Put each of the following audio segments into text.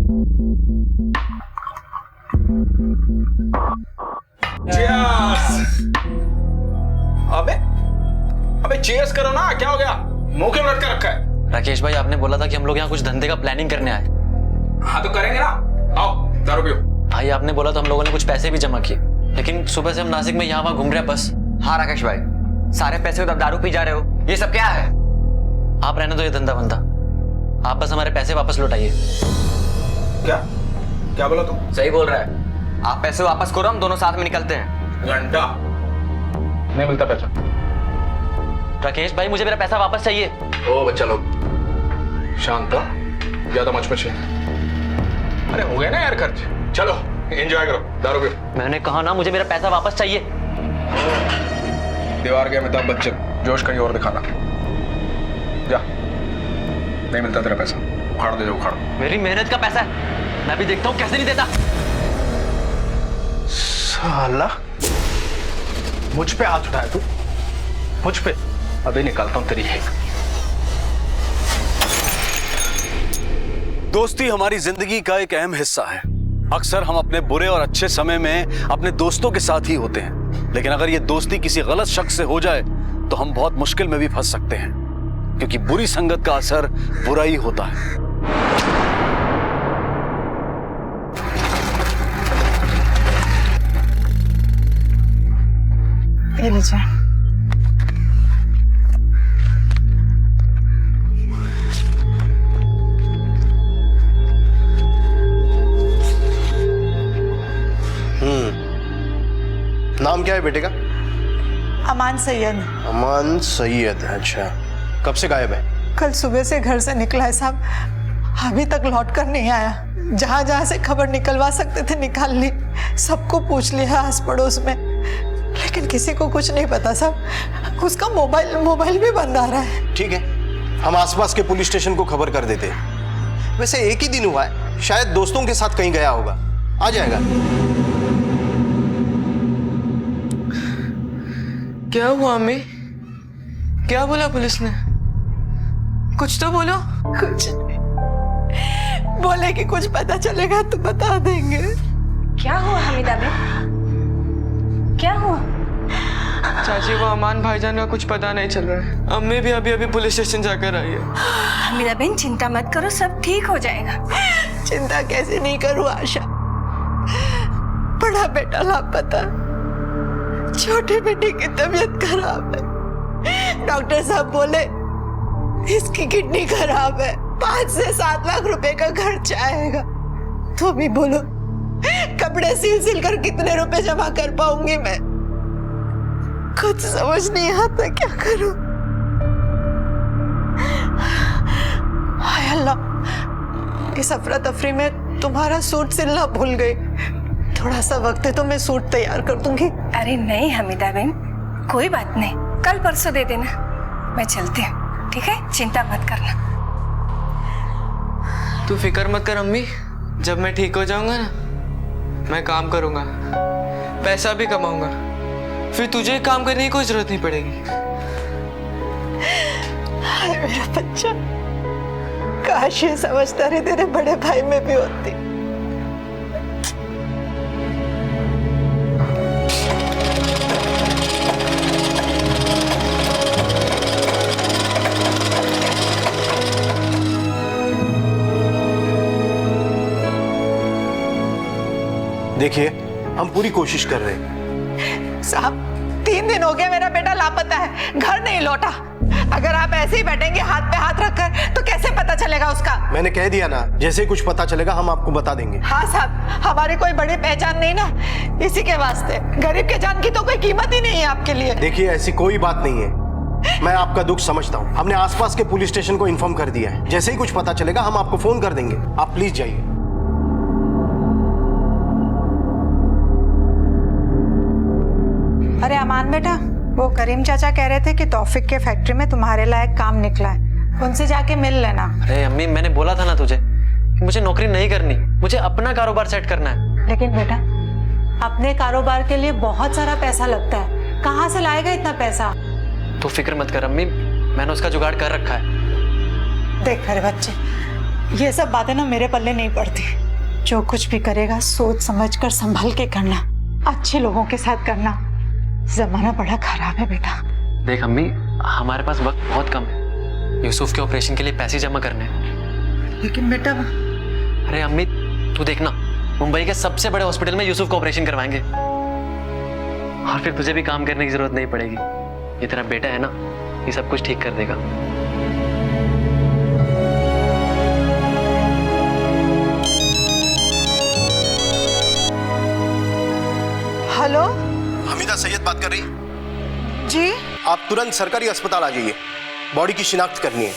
अबे अबे चीयर्स करो ना, क्या हो गया? मुंह क्यों लटका रखा है? राकेश भाई, आपने बोला था कि हम लोग यहाँ कुछ धंधे का प्लानिंग करने आए। हाँ तो करेंगे ना, आओ दारू पियो। भाई आपने बोला तो हम लोगों ने कुछ पैसे भी जमा किए, लेकिन सुबह से हम नासिक में यहाँ वहाँ घूम रहे हैं बस। हाँ राकेश भाई, सारे पैसे तो दारू पी जा रहे हो, ये सब क्या है? आप रहने दो ये धंधा बंदा, आप बस हमारे पैसे वापस लौटाइए। क्या क्या बोला तुम? सही बोल रहा है, आप पैसे वापस करो, हम दोनों साथ में निकलते हैं। घंटा नहीं मिलता पैसा। राकेश भाई, मुझे मेरा पैसा वापस चाहिए। ओ बच्चा लोग शांत हो, ज्यादा मचमची। अरे हो गया ना यार खर्च, चलो एंजॉय करो, दारू पियो। मैंने कहा ना, मुझे मेरा पैसा वापस चाहिए। दीवार के अमिताभ बच्चन, जोश कहीं और दिखाना। जा, नहीं मिलता तेरा पैसा, उखाड़ दे, जो उखाड़। मेरी मेहनत का पैसा है, मैं भी देखता हूँ कैसे नहीं देता। साला मुझ पे हाथ उठाया तू, मुझ पे? अभी निकालता हूं तेरी एक। दोस्ती हमारी जिंदगी का एक अहम हिस्सा है। अक्सर हम अपने बुरे और अच्छे समय में अपने दोस्तों के साथ ही होते हैं, लेकिन अगर ये दोस्ती किसी गलत शख्स से हो जाए तो हम बहुत मुश्किल में भी फंस सकते हैं, क्योंकि बुरी संगत का असर बुरा ही होता है। ये लीजिए। नाम क्या है बेटे का? अमान सैयद। अमान सैयद, अच्छा। कब से गायब है? कल सुबह से घर से निकला है साहब, अभी तक लौट कर नहीं आया। जहां जहां से खबर निकलवा सकते थे निकाल ली, सबको पूछ लिया आस पड़ोस में, लेकिन किसी को कुछ नहीं पता साहब। उसका मोबाइल भी बंद आ रहा है। ठीक है, हम आसपास के पुलिस स्टेशन को खबर कर देते हैं। वैसे एक ही दिन हुआ है, शायद दोस्तों के साथ कहीं गया होगा, आ जाएगा। क्या हुआ अम्मी? क्या बोला पुलिस ने? कुछ तो बोलो। कुछ नहीं बोले कि कुछ पता चलेगा तो बता देंगे। क्या हुआ हमीदा बेन? क्या हुआ? चाची, वो अमान भाईजान का कुछ पता नहीं चल रहा है। अम्मी भी अभी पुलिस स्टेशन जाकर आई है। हमीदा बेन चिंता मत करो, सब ठीक हो जाएगा। चिंता कैसे नहीं करूं आशा, बड़ा बेटा लापता, छोटे बेटे की तबीयत खराब है। डॉक्टर साहब बोले इसकी किडनी खराब है, 5 से 7 लाख रुपए का खर्च आएगा। तो भी बोलो कपड़े सिल कर कितने रुपए जमा कर पाऊंगी मैं? कुछ समझ नहीं आता क्या करूं। हाय अल्लाह, इस अफरा तफरी में तुम्हारा सूट सिलना भूल गई। थोड़ा सा वक्त है तो मैं सूट तैयार कर दूंगी। अरे नहीं हमीदा बेन, कोई बात नहीं, कल परसों दे देना, मैं चलती हूँ, ठीक है? चिंता मत करना। तू फिक्र मत कर अम्मी, जब मैं ठीक हो जाऊंगा ना, मैं काम करूंगा, पैसा भी कमाऊंगा, फिर तुझे काम करने की कोई जरूरत नहीं पड़ेगी। हाय मेरा बच्चा, काश ये समझदारी तेरे बड़े भाई में भी होती। देखिए, हम पूरी कोशिश कर रहे हैं। साहब 3 दिन हो गए मेरा बेटा लापता है, घर नहीं लौटा। अगर आप ऐसे ही बैठेंगे हाथ पे हाथ रखकर तो कैसे पता चलेगा उसका? मैंने कह दिया ना, जैसे ही कुछ पता चलेगा हम आपको बता देंगे। हाँ साहब, हमारी कोई बड़ी पहचान नहीं ना, इसी के वास्ते। गरीब के जान की तो कोई कीमत ही नहीं है आपके लिए। देखिए, ऐसी कोई बात नहीं है, मैं आपका दुख समझता हूँ। हमने आसपास के पुलिस स्टेशन को इन्फॉर्म कर दिया है, जैसे ही कुछ पता चलेगा हम आपको फोन कर देंगे। आप प्लीज जाइए। अरे अमान बेटा, वो करीम चाचा कह रहे थे कि तौफिक के फैक्ट्री में तुम्हारे लायक काम निकला है, उनसे जाके मिल लेना। अरे अम्मी, मैंने बोला था ना तुझे कि मुझे नौकरी नहीं करनी, मुझे अपना कारोबार सेट करना है। लेकिन बेटा, अपने कारोबार के लिए बहुत सारा पैसा लगता है, कहाँ से लाएगा इतना पैसा? तो फिक्र मत कर अम्मी, मैंने उसका जुगाड़ कर रखा है। देख मेरे बच्चे, ये सब बातें ना मेरे पल्ले नहीं पड़ती। जो कुछ भी करेगा सोच समझ कर संभल के करना, अच्छे लोगों के साथ करना। जमाना बड़ा खराब है बेटा। देख अम्मी, हमारे पास वक्त बहुत कम है। यूसुफ के ऑपरेशन के लिए पैसे जमा करने हैं। लेकिन बेटा, अरे अम्मी तू देखना, मुंबई के सबसे बड़े हॉस्पिटल में यूसुफ का ऑपरेशन करवाएंगे और फिर तुझे भी काम करने की जरूरत नहीं पड़ेगी। ये तेरा बेटा है ना, ये सब कुछ ठीक कर देगा। हेलो हमीदा सैयद बात कर रही? जी। आप तुरंत सरकारी अस्पताल आ जाइए, बॉडी की शिनाख्त करनी है।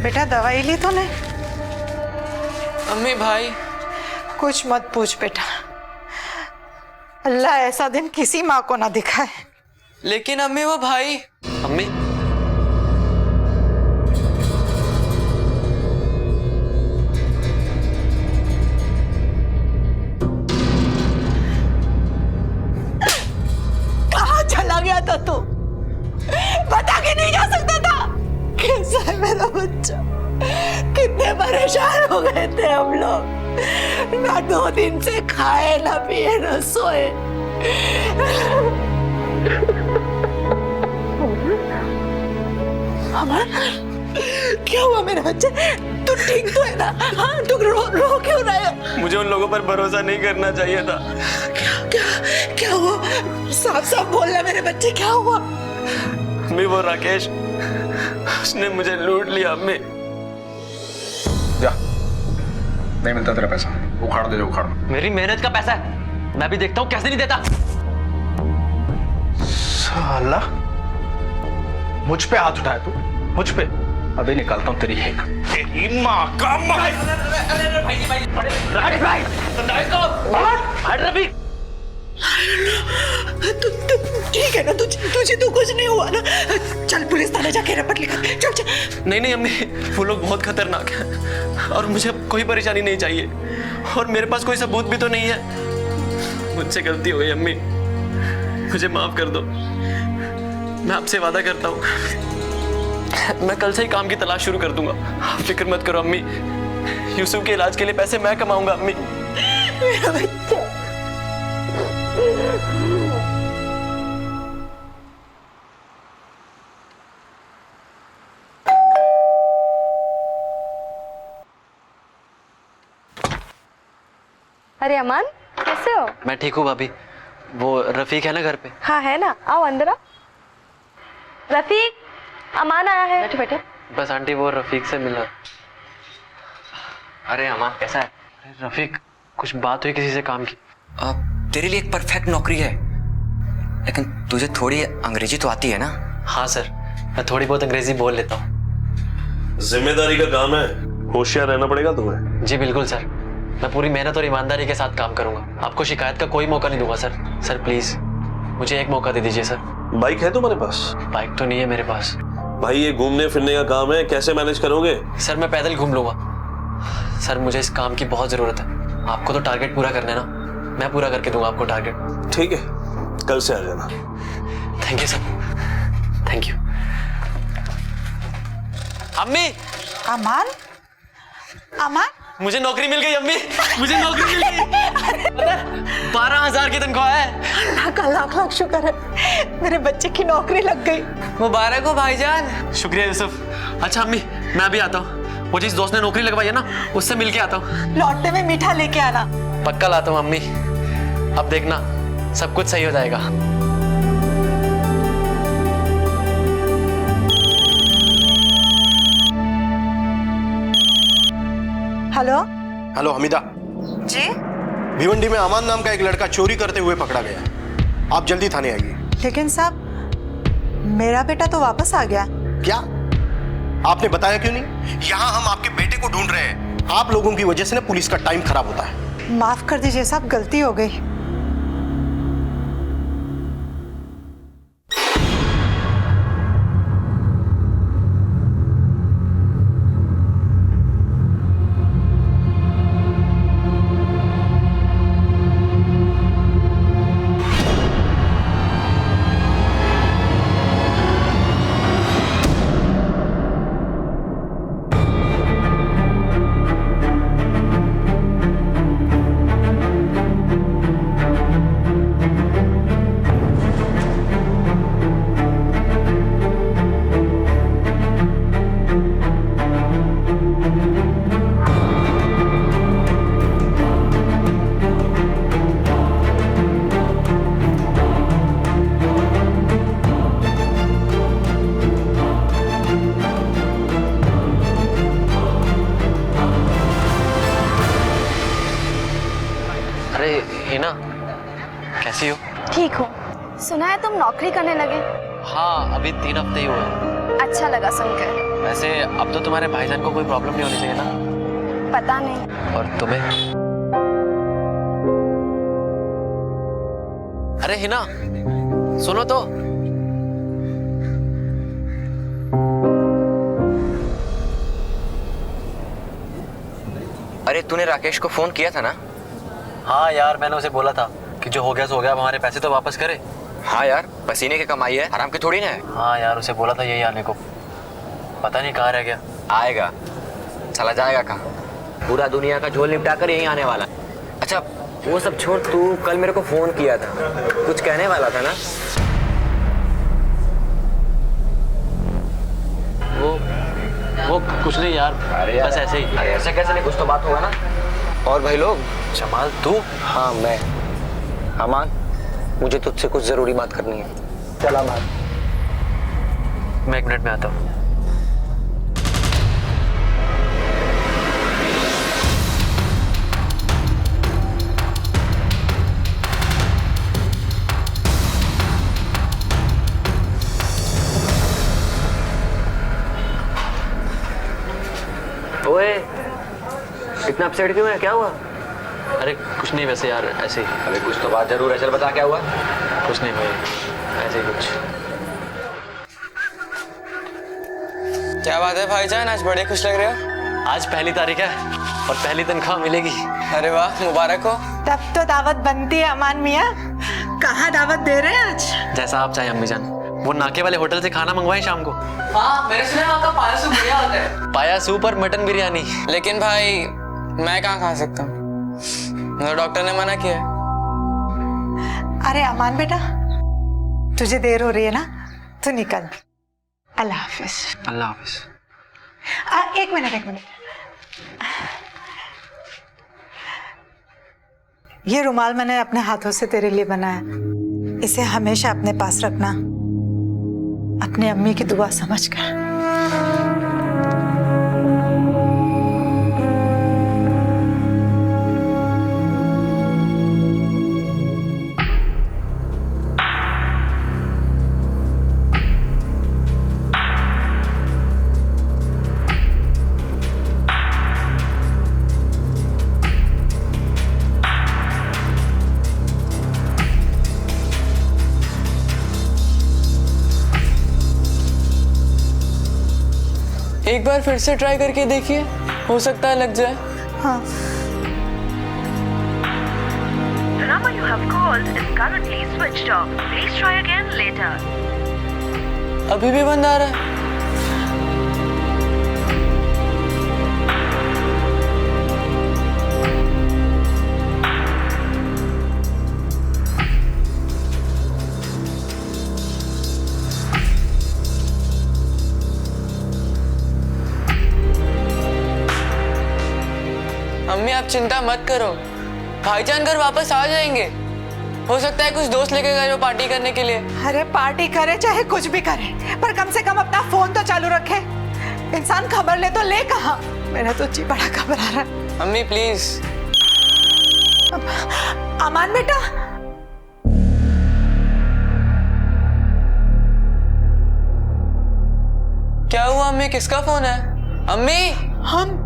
बेटा दवाई ली तूने? अम्मी भाई, कुछ मत पूछ बेटा। अल्लाह ऐसा दिन किसी माँ को ना दिखाए। लेकिन अम्मी वो भाई। अम्मी कहाँ चला गया था तू? बता के नहीं जा सकता था? कैसा है मेरा बच्चा? कितने परेशान हो गए थे हम लोग। ना 2 दिन से खाए ना पिए ना सोए। अमन, क्या हुआ मेरे बच्चे? तू ठीक तो है ना? हाँ, तू रो क्यों रहा है? मुझे उन लोगों पर भरोसा नहीं करना चाहिए था। क्या हुआ? साफ साफ बोलना मेरे बच्चे, क्या हुआ? अम्मी वो राकेश, उसने मुझे लूट लिया। अम्मी जा, नहीं मिलता तेरा पैसा, उखाड़ दे जो उखाड़ना। मेरी मेहनत का पैसा है, मैं भी देखता हूँ कैसे नहीं देता। साला, मुझ पे हाथ उठाया तू? मुझ पे? अभी निकालता हूँ तेरी एक। तेरी माँ का ठीक है ना? तुझे तो कुछ नहीं हुआ ना? चल पुलिस थाने जाके रिपोर्ट लिखा। चल चल। नहीं अम्मी, वो लोग बहुत खतरनाक हैं और मुझे कोई परेशानी नहीं चाहिए और मेरे पास कोई सबूत भी तो नहीं है। मुझसे गलती हो गई अम्मी, मुझे माफ कर दो। मैं आपसे वादा करता हूँ, मैं कल से ही काम की तलाश शुरू कर दूंगा। आप फिक्र मत करो अम्मी, यूसुफ के इलाज के लिए पैसे मैं कमाऊंगा अम्मी। मेरा बच्चा। अरे अमान, कैसे हो? मैं ठीक हूँ भाभी। वो रफीक है ना घर पे? हाँ है ना, आओ अंदर आओ। रफीक, अमान आया है। बैठो बैठो। बस आंटी वो रफीक से मिला। अरे अमान कैसा है? अरे रफीक, कुछ बात हुई किसी से काम की? तेरे लिए एक परफेक्ट नौकरी है, लेकिन तुझे थोड़ी अंग्रेजी तो आती है ना? हाँ सर, मैं थोड़ी बहुत अंग्रेजी बोल लेता हूँ। जिम्मेदारी का काम है, होशियार रहना पड़ेगा तुम्हें। जी बिल्कुल सर, मैं पूरी मेहनत और ईमानदारी के साथ काम करूंगा। आपको शिकायत का कोई मौका नहीं दूंगा सर। सर प्लीज मुझे एक मौका दे दीजिए सर। बाइक है तुम्हारे पास? बाइक तो नहीं है मेरे पास। भाई ये घूमने फिरने का काम है, कैसे मैनेज करोगे? सर मैं पैदल घूम लूंगा। सर मुझे इस काम की बहुत जरूरत है। आपको तो टारगेट पूरा करना है ना, मैं पूरा करके दूंगा आपको टारगेट। ठीक है, कल से आ जाना। Thank you sir, thank you. अम्मी, अमान, अमान, मुझे नौकरी मिल गई अम्मी, मुझे नौकरी मिल गई। 12,000 की तनख्वाह है। अल्लाह का लाख लाख शुक्र है, मेरे बच्चे की नौकरी लग गई। मुबारक हो भाईजान। शुक्रिया यूसुफ। अच्छा अम्मी, मैं अभी आता हूँ। वो जिस दोस्त ने नौकरी लगवाई है ना, उससे मिल के आता हूँ। लौटने में मीठा लेके आना। पक्का लाता हूँ अम्मी। अब देखना सब कुछ सही हो जाएगा। हेलो। हेलो हमीदा जी। भिवंडी में अमान नाम का एक लड़का चोरी करते हुए पकड़ा गया। आप जल्दी थाने आइए। लेकिन साहब, मेरा बेटा तो वापस आ गया। क्या आपने बताया क्यों नहीं? यहाँ हम आपके बेटे को ढूंढ रहे हैं। आप लोगों की वजह से ना पुलिस का टाइम खराब होता है। माफ कर दीजिए साहब, गलती हो गई। तुम नौकरी करने लगे? हाँ, अभी 3 हफ्ते ही हुए। अच्छा लगा सुनकर। वैसे अब तो तुम्हारे भाईजान को कोई प्रॉब्लम नहीं होनी चाहिए ना? पता नहीं। और तुम्हें? अरे हिना, सुनो तो। अरे तूने राकेश को फोन किया था ना? हाँ यार, मैंने उसे बोला था कि जो हो गया सो हो गया, हमारे पैसे तो वापस करे। हाँ यार, पसीने की कमाई है, आराम की थोड़ी ना है। हाँ यार, उसे बोला था यही आने को, पता नहीं कहाँ रह गया। आएगा, चला जाएगा कहाँ? पूरा दुनिया का झोल निपटा कर यहीं आने वाला। अच्छा वो सब छोड़, तू कल मेरे को फोन किया था, कुछ कहने वाला था ना? वो कुछ नहीं यार, बस ऐसे ही। अरे ऐसे कैसे नहीं, कुछ तो बात होगा ना। और भाई लोग? जमाल तू? हाँ मैं। अमान, मुझे तुझसे कुछ जरूरी बात करनी है। चला बात। मैं 1 मिनट में आता हूँ। ओए, इतना अपसेट क्यों है, क्या हुआ? अरे कुछ नहीं, वैसे यार ऐसे ही। अबे कुछ तो बात जरूर है, चल बता क्या हुआ? कुछ नहीं भाई, ऐसे ही कुछ। क्या बात है भाईजान, आज बड़े खुश लग रहे हो। आज 1 तारीख है और पहली तनख्वाह मिलेगी। अरे वाह, मुबारक हो। तब तो दावत बनती है अमान मियाँ। कहाँ दावत दे रहे हैं आज? जैसा आप चाहे अम्मी जान। वो नाके वाले होटल से खाना मंगवाएं शाम को। हाँ, मैंने सुना वहाँ का पाया सूप बढ़िया होता है। पाया सूप और मटन बिरयानी। लेकिन भाई मैं कहाँ खा सकता हूँ, तो डॉक्टर ने मना किया है। अरे अमान बेटा, तुझे देर हो रही है ना, तू निकल। अल्लाह हाफिज। अल्लाह हाफिज। एक मिनट। ये रुमाल मैंने अपने हाथों से तेरे लिए बनाया, इसे हमेशा अपने पास रखना, अपनी अम्मी की दुआ समझकर। एक बार फिर से ट्राई करके देखिए, हो सकता है लग जाए। हाँ। The number you have called is currently switched off. Please try again later. अभी भी बंद आ रहा है। अम्मी आप चिंता मत करो, भाईजान घर वापस आ जाएंगे। हो सकता है कुछ दोस्त लेके गए हो पार्टी करने के लिए। अरे पार्टी करे चाहे कुछ भी करे, पर कम से कम अपना फोन तो चालू रखे। इंसान खबर ले तो ले कहाँ? मेरा तो जी बड़ा घबरा रहा है। अम्मी प्लीज। अमान बेटा, क्या हुआ अम्मी, किसका फोन है? अम्मी हम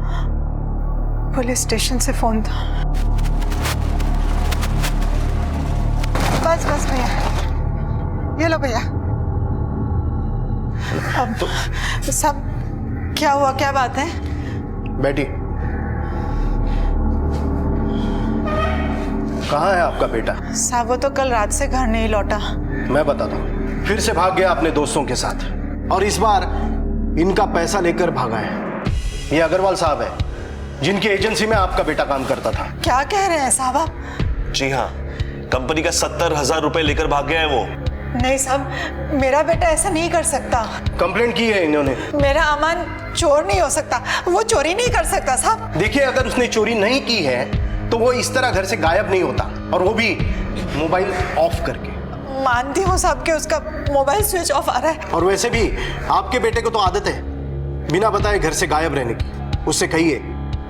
पुलिस स्टेशन से फोन था। बस भैया, ये लो भैया। अब तो सब क्या हुआ, क्या बात है? बेटी, कहाँ है आपका बेटा? साहब वो तो कल रात से घर नहीं लौटा। मैं बताता हूँ, फिर से भाग गया अपने दोस्तों के साथ, और इस बार इनका पैसा लेकर भागा है। ये अग्रवाल साहब है, जिनकी एजेंसी में आपका बेटा काम करता था। क्या कह रहे हैं साहब आप? जी हाँ, कंपनी का 70,000 रुपए लेकर भाग गया है वो। नहीं साहब, मेरा बेटा ऐसा नहीं कर सकता। कंप्लेंट की है इन्होंने। मेरा अमन चोर नहीं हो सकता, वो चोरी नहीं कर सकता साहब। देखिए, अगर उसने चोरी नहीं की है तो वो इस तरह घर से गायब नहीं होता, और वो भी मोबाइल ऑफ करके। मानती हूँ साहब कि उसका मोबाइल स्विच ऑफ आ रहा है। और वैसे भी आपके बेटे को तो आदत है बिना बताए घर से गायब रहने की। उससे कहिए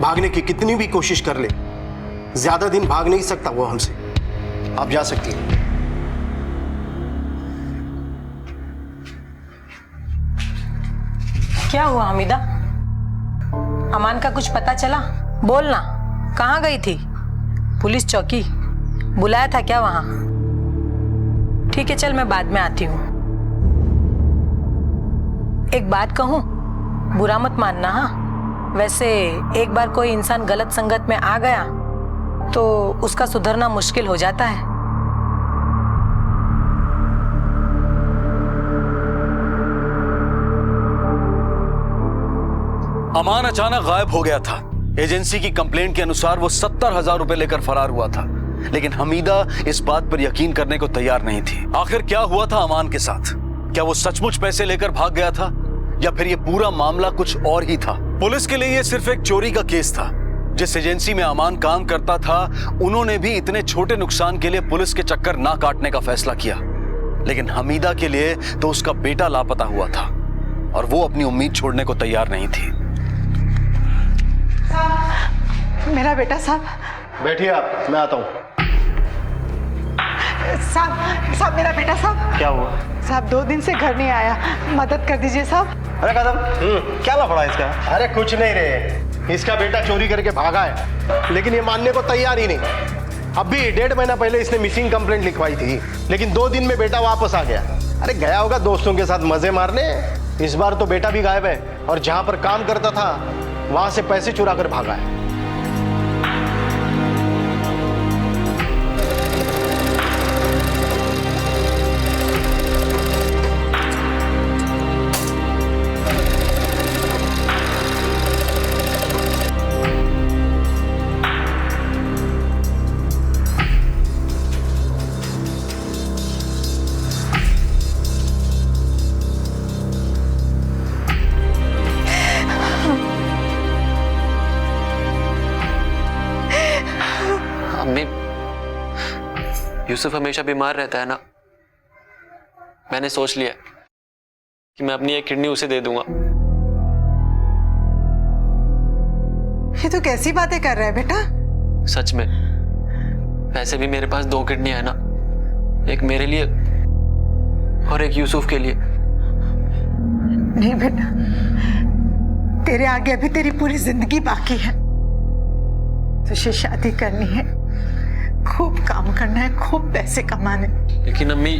भागने की कितनी भी कोशिश कर ले, ज्यादा दिन भाग नहीं सकता वो हमसे। आप जा सकती हैं। क्या हुआ हमीदा? अमान का कुछ पता चला? बोलना, कहाँ गई थी? पुलिस चौकी बुलाया था क्या वहां? ठीक है चल, मैं बाद में आती हूँ। एक बात कहूँ, बुरा मत मानना। हाँ, वैसे एक बार कोई इंसान गलत संगत में आ गया तो उसका सुधरना मुश्किल हो जाता है। अमान अचानक गायब हो गया था। एजेंसी की कंप्लेंट के अनुसार वो 70,000 रुपए लेकर फरार हुआ था, लेकिन हमीदा इस बात पर यकीन करने को तैयार नहीं थी। आखिर क्या हुआ था अमान के साथ? क्या वो सचमुच पैसे लेकर भाग गया था या फिर ये पूरा मामला कुछ और ही था? पुलिस के लिए ये सिर्फ एक चोरी का केस था। जिस एजेंसी में अमान काम करता था, उन्होंने भी इतने छोटे नुकसान के लिए पुलिस के चक्कर ना काटने का फैसला किया, लेकिन हमीदा के लिए तो उसका बेटा लापता हुआ था और वो अपनी उम्मीद छोड़ने को तैयार नहीं थी। मेरा बेटा साहब। बैठिए आप, मैं आता हूँ। साहब मेरा बेटा साहब। क्या हुआ? साहब 2 दिन से घर नहीं आया, मदद कर दीजिए साहब। अरे कदम, क्या लफड़ा इसका? अरे कुछ नहीं रे, इसका बेटा चोरी करके भागा है, लेकिन ये मानने को तैयार ही नहीं। अब भी 1.5 महीना पहले इसने मिसिंग कंप्लेंट लिखवाई थी, लेकिन 2 दिन में बेटा वापस आ गया। अरे गया होगा दोस्तों के साथ मजे मारने। इस बार तो बेटा भी गायब है और जहां पर काम करता था वहां से पैसे चुरा कर भागा है। अम्मी, यूसुफ हमेशा बीमार रहता है ना, मैंने सोच लिया कि मैं अपनी एक किडनी उसे दे दूंगा। ये तो कैसी बातें कर रहा है बेटा? सच में, वैसे भी मेरे पास 2 किडनी है ना, एक मेरे लिए और एक यूसुफ के लिए। नहीं बेटा, तेरे आगे अभी तेरी पूरी जिंदगी बाकी है। तुझे शादी करनी है, खूब काम करना है, खूब पैसे कमाने। लेकिन अम्मी,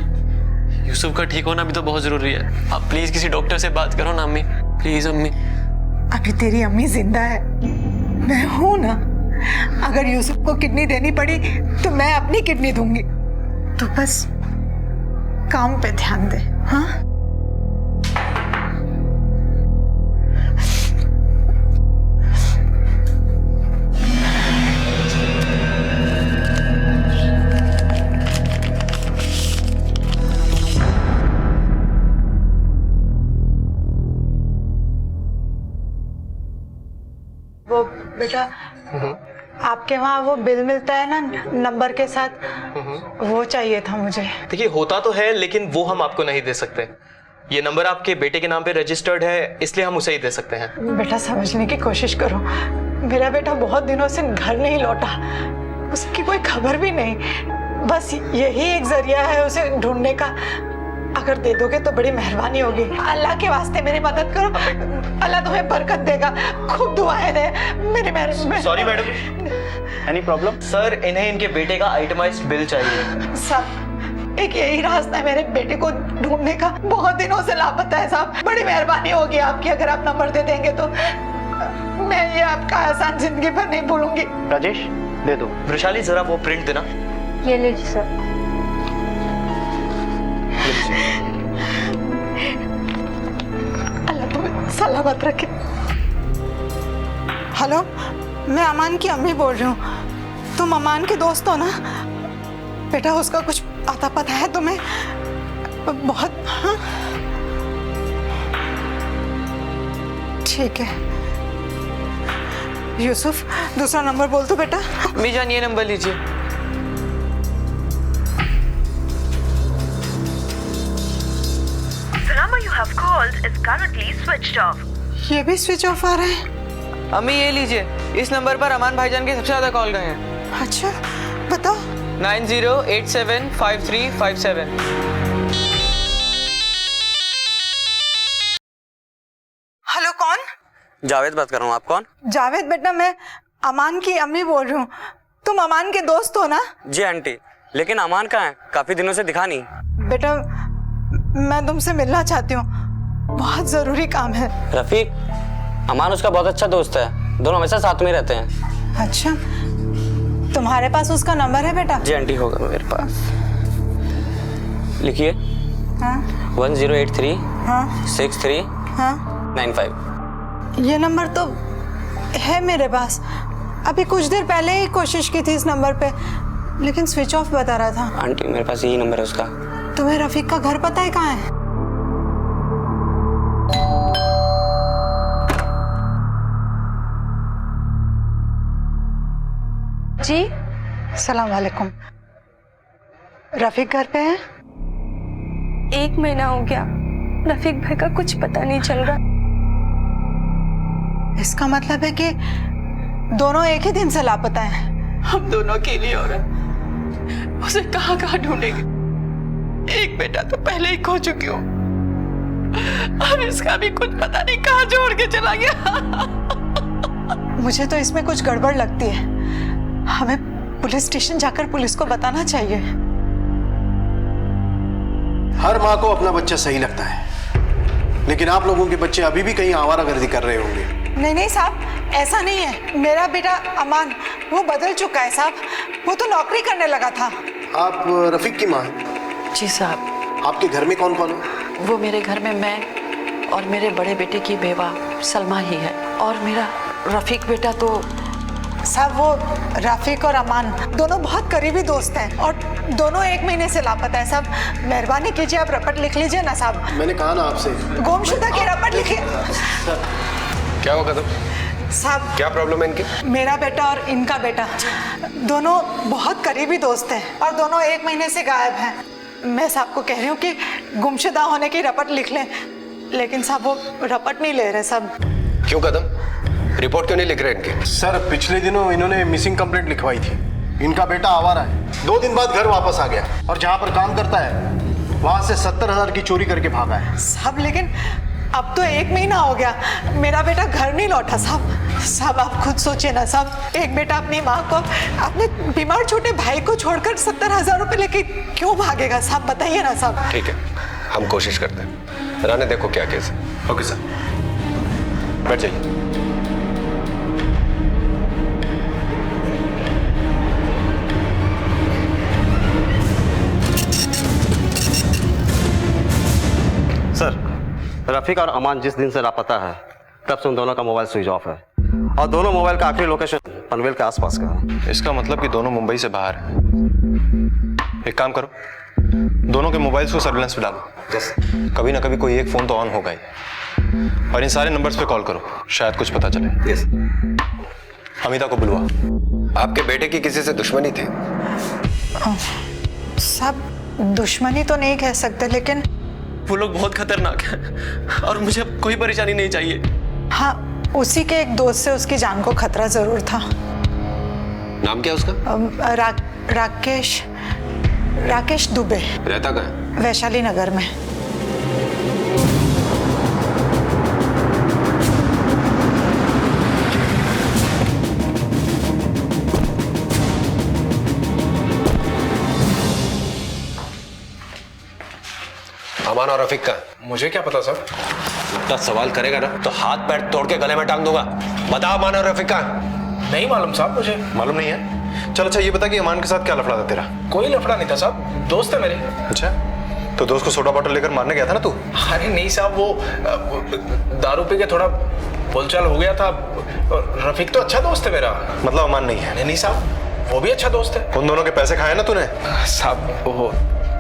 यूसुफ का ठीक होना भी तो बहुत जरूरी है। आप प्लीज किसी डॉक्टर से बात करो ना अम्मी, प्लीज अम्मी। अभी तेरी अम्मी जिंदा है, मैं हूं ना। अगर यूसुफ को किडनी देनी पड़ी तो मैं अपनी किडनी दूंगी। तो बस काम पे ध्यान दे। हाँ, वो बेटा आपके वहाँ वो बिल मिलता है ना नंबर के साथ, वो चाहिए था मुझे। देखिए, होता तो है लेकिन वो हम आपको नहीं दे सकते। ये नंबर आपके बेटे के नाम पे रजिस्टर्ड है, इसलिए हम उसे ही दे सकते हैं। बेटा समझने की कोशिश करो, मेरा बेटा बहुत दिनों से घर नहीं लौटा, उसकी कोई खबर भी नहीं। बस यही एक जरिया है उसे ढूंढने का। अगर दे दोगे तो बड़ी मेहरबानी होगी। अल्लाह के वास्ते मेरी मदद करो, अल्लाह तुम्हें बरकत देगा। खूब दुआएं दे मेरी मेहरबानी। Sorry madam, any problem? Sir, इन्हें इनके बेटे का आइटमाइज्ड बिल चाहिए। साहब, एक यही रास्ता है मेरे बेटे को ढूंढने का। बहुत दिनों से लापता है साहब, बड़ी मेहरबानी होगी आपकी अगर आप नंबर दे देंगे तो। मैं ये आपका आसान जिंदगी भर नहीं भूलूंगी। राजेश, दे दो। वृशाली, जरा वो प्रिंट देना। ये लीजिए सर। अल्लाह तुम्हें सलामत रखे। हेलो, मैं अमान की अम्मी बोल रही हूँ। तुम अमान के दोस्त हो ना? बेटा उसका कुछ आता पता है तुम्हें? बहुत। हाँ ठीक है। यूसुफ, दूसरा नंबर बोल दो बेटा। अम्मी जान, ये नंबर लीजिए। The number you have called is currently switched off. ये भी स्विच ऑफ आ रहा है। अम्मी ये लीजिए, इस नंबर पर अमान भाईजान के सबसे ज्यादा कॉल गए हैं। अच्छा, बताओ। 90875357। हेलो जावेद बात कर रहा हूँ। आप कौन? जावेद बेटा, मैं अमान की अम्मी बोल रही हूँ। तुम अमान के दोस्त हो ना? जी आंटी, लेकिन अमान कहाँ है? काफी दिनों से दिखा नहीं। बेटा, मैं तुमसे मिलना चाहती हूँ, बहुत जरूरी काम है। रफीक, अमान उसका बहुत अच्छा दोस्त है, दोनों हमेशा साथ में रहते हैं। अच्छा, तुम्हारे पास उसका नंबर है बेटा? जी आंटी, होगा मेरे पास। लिखिए। हाँ 1083 हाँ 63 हाँ 95। ये नंबर तो है मेरे पास। अभी कुछ देर पहले ही कोशिश की थी इस नंबर पे, लेकिन स्विच ऑफ बता रहा था। आंटी, मेरे पास यही नंबर है उसका। तुम्हें रफीक का घर पता है कहाँ है? जी, सलाम वालेकुम। रफीक घर पे है? 1 महीना हो गया, रफीक भाई का कुछ पता नहीं चल रहा। इसका मतलब है कि दोनों एक ही दिन से लापता हैं। हम दोनों अकेली औरत उसे कहाँ कहाँ ढूंढेंगे? एक बेटा तो पहले ही खो चुकी हूँ, अब इसका भी कुछ पता नहीं कहाँ छोड़ के चला गया। मुझे तो इसमें कुछ गड़बड़ लगती है। हमें पुलिस स्टेशन जाकर पुलिस को बताना चाहिए। हर माँ को अपना बच्चा सही लगता है, लेकिन आप लोगों के बच्चे अभी भी कहीं आवारागर्दी कर रहे होंगे। नहीं नहीं साहब, ऐसा नहीं है। मेरा बेटा अमान, वो बदल चुका है साहब, वो तो नौकरी करने लगा था। आप रफीक की माँ हैं? जी साहब। आपके घर में कौन कौन है? वो मेरे घर में मैं और मेरे बड़े बेटे की बेवा सलमा ही है, और मेरा रफीक बेटा तो। साहब, वो रफीक और अमान दोनों बहुत करीबी दोस्त हैं और दोनों 1 महीने से लापता है। साहब, मेहरबानी कीजिए, आप रपट लिख लीजिए ना साहब। मैंने कहा ना आपसे, गुमशुदा की रपट लिखिए। क्या हुआ कदम? साहब, क्या प्रॉब्लम है इनकी? मेरा बेटा और इनका बेटा दोनों बहुत करीबी दोस्त हैं और दोनों 1 महीने से गायब हैं। मैं साहब को कह रही हूँ कि गुमशुदा होने की रपट लिख लें, लेकिन साहब वो रपट नहीं ले रहे साहब। क्यों कदम, रिपोर्ट क्यों नहीं लिख रहे इनकी? सर, पिछले दिनों इन्होंने मिसिंग कंप्लेंट लिखवाई थी। इनका बेटा आवारा है, 2 दिन बाद घर वापस आ गया और जहाँ पर काम करता है वहाँ से 70,000 की चोरी करके भागा है। साहब, लेकिन अब तो 1 महीना हो गया, मेरा बेटा घर नहीं लौटा साहब। साहब, आप खुद सोचिए ना साहब, एक बेटा अपनी माँ को, अपने बीमार छोटे भाई को छोड़कर 70,000 रुपए लेके क्यों भागेगा साहब? बताइए ना साहब। ठीक है, हम कोशिश करते हैं। राने, देखो क्या केस है। ओके सर, बैठ जाइए। सर, रफीक और अमान जिस दिन से लापता है तब से उन दोनों का मोबाइल स्विच ऑफ है, और दोनों मोबाइल का आखिरी लोकेशन पनवेल के आसपास का है। इसका मतलब कि दोनों मुंबई से बाहर हैं। एक काम करो, दोनों के मोबाइल्स को सर्विलेंस पे डालो। कभी ना कभी कोई एक फोन तो ऑन होगा ही, और इन सारे नंबर्स पे कॉल करो, शायद कुछ पता चले। यस। अमिता को बुलवा। आपके बेटे की किसी से दुश्मनी थी? साहब, दुश्मनी तो नहीं कह सकते, लेकिन वो लोग बहुत खतरनाक हैं और मुझे अब कोई परेशानी नहीं चाहिए। हाँ, उसी के एक दोस्त से उसकी जान को खतरा जरूर था। नाम क्या उसका? राकेश दुबे। रहता कहाँ है? वैशाली नगर में। अमान और रफीक का? मुझे क्या पता सर। इतना सवाल करेगा ना तो हाथ पैर तोड़ के गले में टांग दूंगा। बता, अमान और रफीक का? नहीं मालूम साहब, मुझे मालूम नहीं है? चल अच्छा, ये बता कि अमान के साथ क्या लफड़ा था तेरा? कोई लफड़ा नहीं था साहब, दोस्त है मेरे। अच्छा, तो दोस्त को सोडा बॉटल लेकर मारने गया था ना तू? अरे नहीं साहब, वो दारू पी के थोड़ा बोलचाल हो गया था। रफीक तो अच्छा दोस्त है मेरा। मतलब अमान नहीं है? नहीं साहब, वो भी अच्छा दोस्त है। उन दोनों के पैसे खाए ना तूने? साहब, वो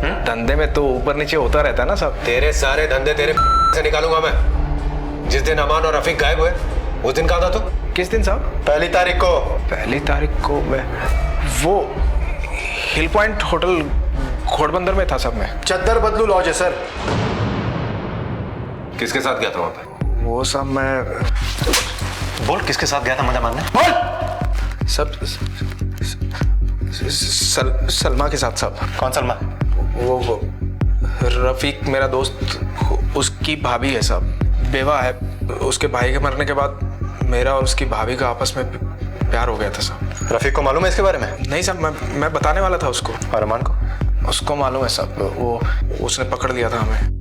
धंधे में तो ऊपर नीचे होता रहता है ना साहब। तेरे सारे धंधे तेरे से निकालूंगा मैं। जिस दिन अमान और रफीक गायब हुए उस दिन कहाँ था तू? किस दिन साहब? 1 तारीख को। 1 तारीख को मैं वो हिल पॉइंट होटल घोड़बंदर में था साहब। मैं चद्दर बदलू लॉज है सर। किसके साथ गया था वहां पे? वो सब मैं। बोल, किसके साथ गया था मजा मारने? बोल। सब सलमा के साथ साहब। कौन सलमा? वो रफीक मेरा दोस्त, उसकी भाभी है साहब, बेवा है। उसके भाई के मरने के बाद मेरा और उसकी भाभी का आपस में प्यार हो गया था साहब। रफीक को मालूम है इसके बारे में? नहीं साहब, मैं बताने वाला था उसको। और अमान को? उसको मालूम है साहब, वो उसने पकड़ लिया था हमें।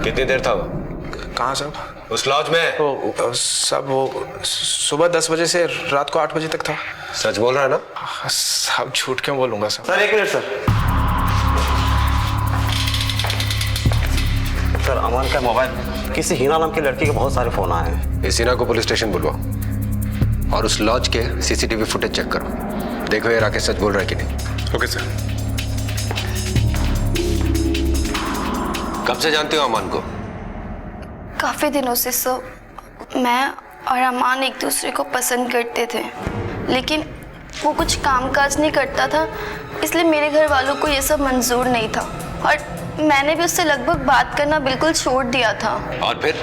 कितनी देर था वो? कहाँ साहब? उस लॉज में? साहब वो सुबह 10 बजे से रात को 8 बजे तक था। सच बोल रहा है ना? साहब झूठ क्यों बोलूंगा साहब? Sir 1 minute sir. सर अमान का मोबाइल किसी हिना नाम की लड़की के बहुत सारे फोन आए हैं। इस हिना को पुलिस स्टेशन बुलवाओ और उस लॉज के सीसीटीवी फुटेज चेक करो। देखो ये राकेश सच बोल रहा है कि नहीं। Okay sir. कब से जानते हो अमान को? काफ़ी दिनों से सर। मैं और अमान एक दूसरे को पसंद करते थे, लेकिन वो कुछ कामकाज नहीं करता था, इसलिए मेरे घर वालों को ये सब मंजूर नहीं था और मैंने भी उससे लगभग बात करना बिल्कुल छोड़ दिया था। और फिर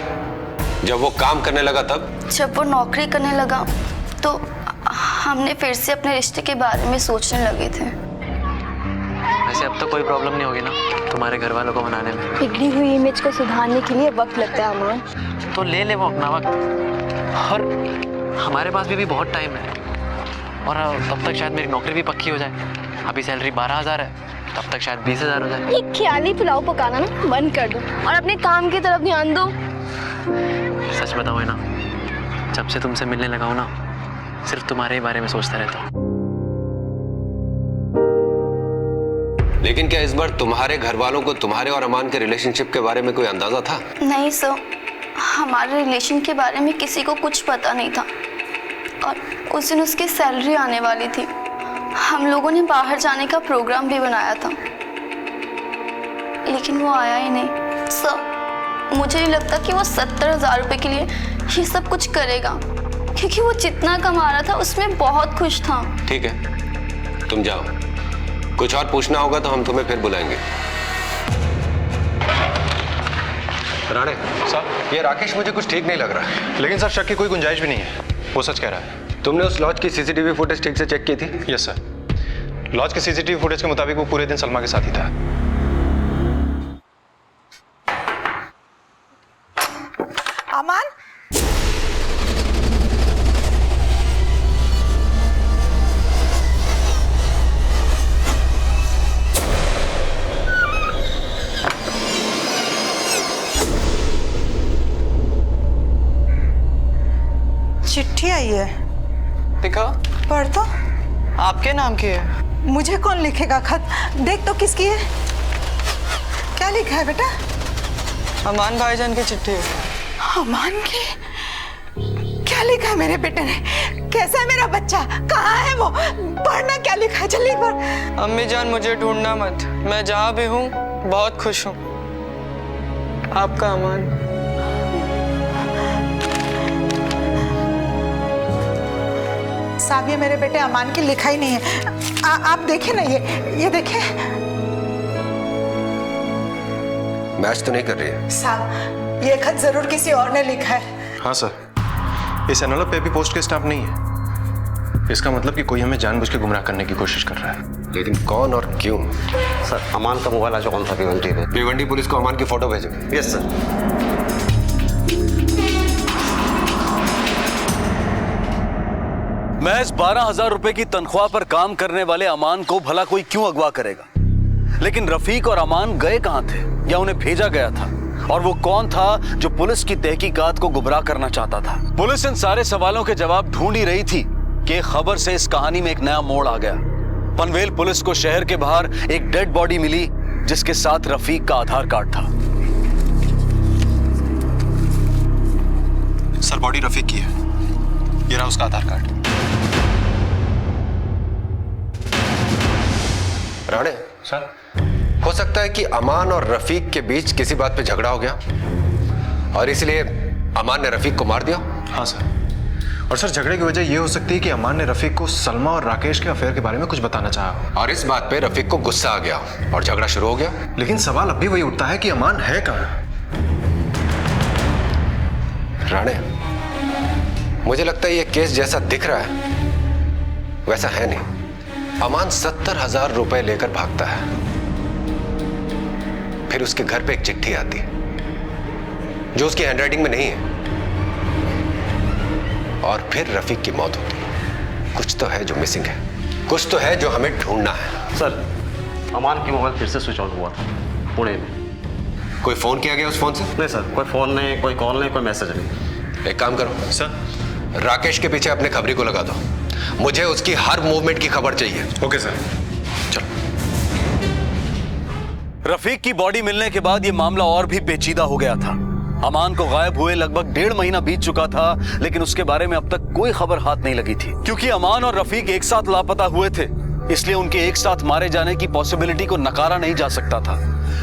जब वो काम करने लगा तब? जब वो नौकरी करने लगा तो हमने फिर से अपने रिश्ते के बारे में सोचने लगे थे। वैसे अब तो कोई प्रॉब्लम नहीं होगी ना तुम्हारे घर वालों को मनाने में? बिगड़ी हुई इमेज को सुधारने के लिए वक्त लगता है अमान। तो ले ले वो अपना वक्त, और हमारे पास भी बहुत टाइम है, और तब तक शायद मेरी नौकरी भी पक्की हो जाए। अभी सैलरी 12,000 है, तब तक शायद 20,000 हो जाए। ये ख्याली पुलाव पकाना ना बंद कर दो और अपने काम की तरफ ध्यान दो। सच बताओ है ना, जब से तुमसे मिलने लगा हूं ना, सिर्फ तुम्हारे बारे में सोचता रहता हूँ। लेकिन क्या इस बार तुम्हारे घर वालों को तुम्हारे और अमान के रिलेशनशिप के बारे में कोई अंदाजा था? नहीं सर, हमारे रिलेशन के बारे में किसी को कुछ पता नहीं था और उस दिन उसकी सैलरी आने वाली थी। हम लोगों ने बाहर जाने का प्रोग्राम भी बनाया था, लेकिन वो आया ही नहीं। सर मुझे नहीं लगता कि वो 70,000 रुपये के लिए ये सब कुछ करेगा, क्योंकि वो जितना कमा रहा था उसमें बहुत खुश था। ठीक है, तुम जाओ, कुछ और पूछना होगा तो हम तुम्हें फिर बुलाएंगे। राणे साहब, ये राकेश मुझे कुछ ठीक नहीं लग रहा है। लेकिन सर शक की कोई गुंजाइश भी नहीं है, वो सच कह रहा है। तुमने उस लॉज की सीसीटीवी फुटेज ठीक से चेक की थी? यस सर, लॉज के सीसीटीवी फुटेज के मुताबिक वो पूरे दिन सलमा के साथ ही था। अमान, चिट्ठी आई है। दिखा, पढ़ तो। आपके नाम की है। मुझे कौन लिखेगा खत? देख तो किसकी है। क्या लिखा है बेटा? अमान भाईजान की चिट्ठी है। अमान की? क्या लिखा है मेरे बेटे ने? कैसा है मेरा बच्चा? कहाँ है वो? पढ़ना क्या लिखा है, जल्दी पढ़। अम्मी जान मुझे ढूंढना मत, मैं जहाँ भी हूँ बहुत खुश हूँ। आपका अमान। साहब ये मेरे बेटे अमान की लिखा ही नहीं है। आप देखें ना, ये देखें। मैच तो नहीं कर रही है साहब ये खत जरूर किसी और ने लिखा है। हाँ सर, इस एनवलप पे भी पोस्ट के स्टाम्प नहीं है। इसका मतलब कि कोई हमें जानबूझ के गुमराह करने की कोशिश कर रहा है। लेकिन कौन और क्यों? सर अमान का मोबाइल आज कौन था भिवंडी में? भिवंडी पुलिस को अमान की फोटो भेजो। Yes sir. महज 12,000 रुपए की तनख्वाह पर काम करने वाले अमान को भला कोई क्यों अगवा करेगा? लेकिन रफीक और अमान गए कहां थे या उन्हें भेजा गया था? और वो कौन था जो पुलिस की तहकीकात को गुमराह करना चाहता था? पुलिस इन सारे सवालों के जवाब ढूंढ ही रही थी कि खबर से इस कहानी में एक नया मोड़ आ गया। पनवेल पुलिस को शहर के बाहर एक डेड बॉडी मिली जिसके साथ रफीक का आधार कार्ड था। सर बॉडी रफीक की है, ये रहा उसका आधार कार्ड। राणे सर, हो सकता है कि अमान और रफीक के बीच किसी बात पे झगड़ा हो गया और इसलिए अमान ने रफीक को मार दिया। हाँ सर, और सर झगड़े की वजह ये हो सकती है कि अमान ने रफीक को सलमा और राकेश के अफेयर के बारे में कुछ बताना चाहा और इस बात पे रफीक को गुस्सा आ गया और झगड़ा शुरू हो गया। लेकिन सवाल अब भी वही उठता है कि अमान है कहाँ? राणे, मुझे लगता है ये केस जैसा दिख रहा है वैसा है नहीं। अमान 70,000 रुपए लेकर भागता है, फिर उसके घर पे एक चिट्ठी आती है जो उसकी हैंडराइटिंग में नहीं है, और फिर रफीक की मौत होती है। कुछ तो है जो मिसिंग है, कुछ तो है जो हमें ढूंढना है। सर, अमान की मोबाइल फिर से स्विच ऑन हुआ था पुणे में। कोई फोन किया गया उस फोन से? नहीं सर, कोई फोन नहीं, कोई कॉल नहीं, कोई मैसेज नहीं। एक काम करो सर, राकेश के पीछे अपने खबरी को लगा दो, मुझे उसकी हर मूवमेंट की खबर चाहिए। Okay sir. चलो। रफीक की बॉडी मिलने के बाद यह मामला और भी पेचीदा हो गया था। अमान को गायब हुए लगभग 1.5 महीना बीत चुका था, लेकिन उसके बारे में अब तक कोई खबर हाथ नहीं लगी थी। क्योंकि अमान और रफीक एक साथ लापता हुए थे, इसलिए उनके एक साथ मारे जाने की पॉसिबिलिटी को नकारा नहीं जा सकता था।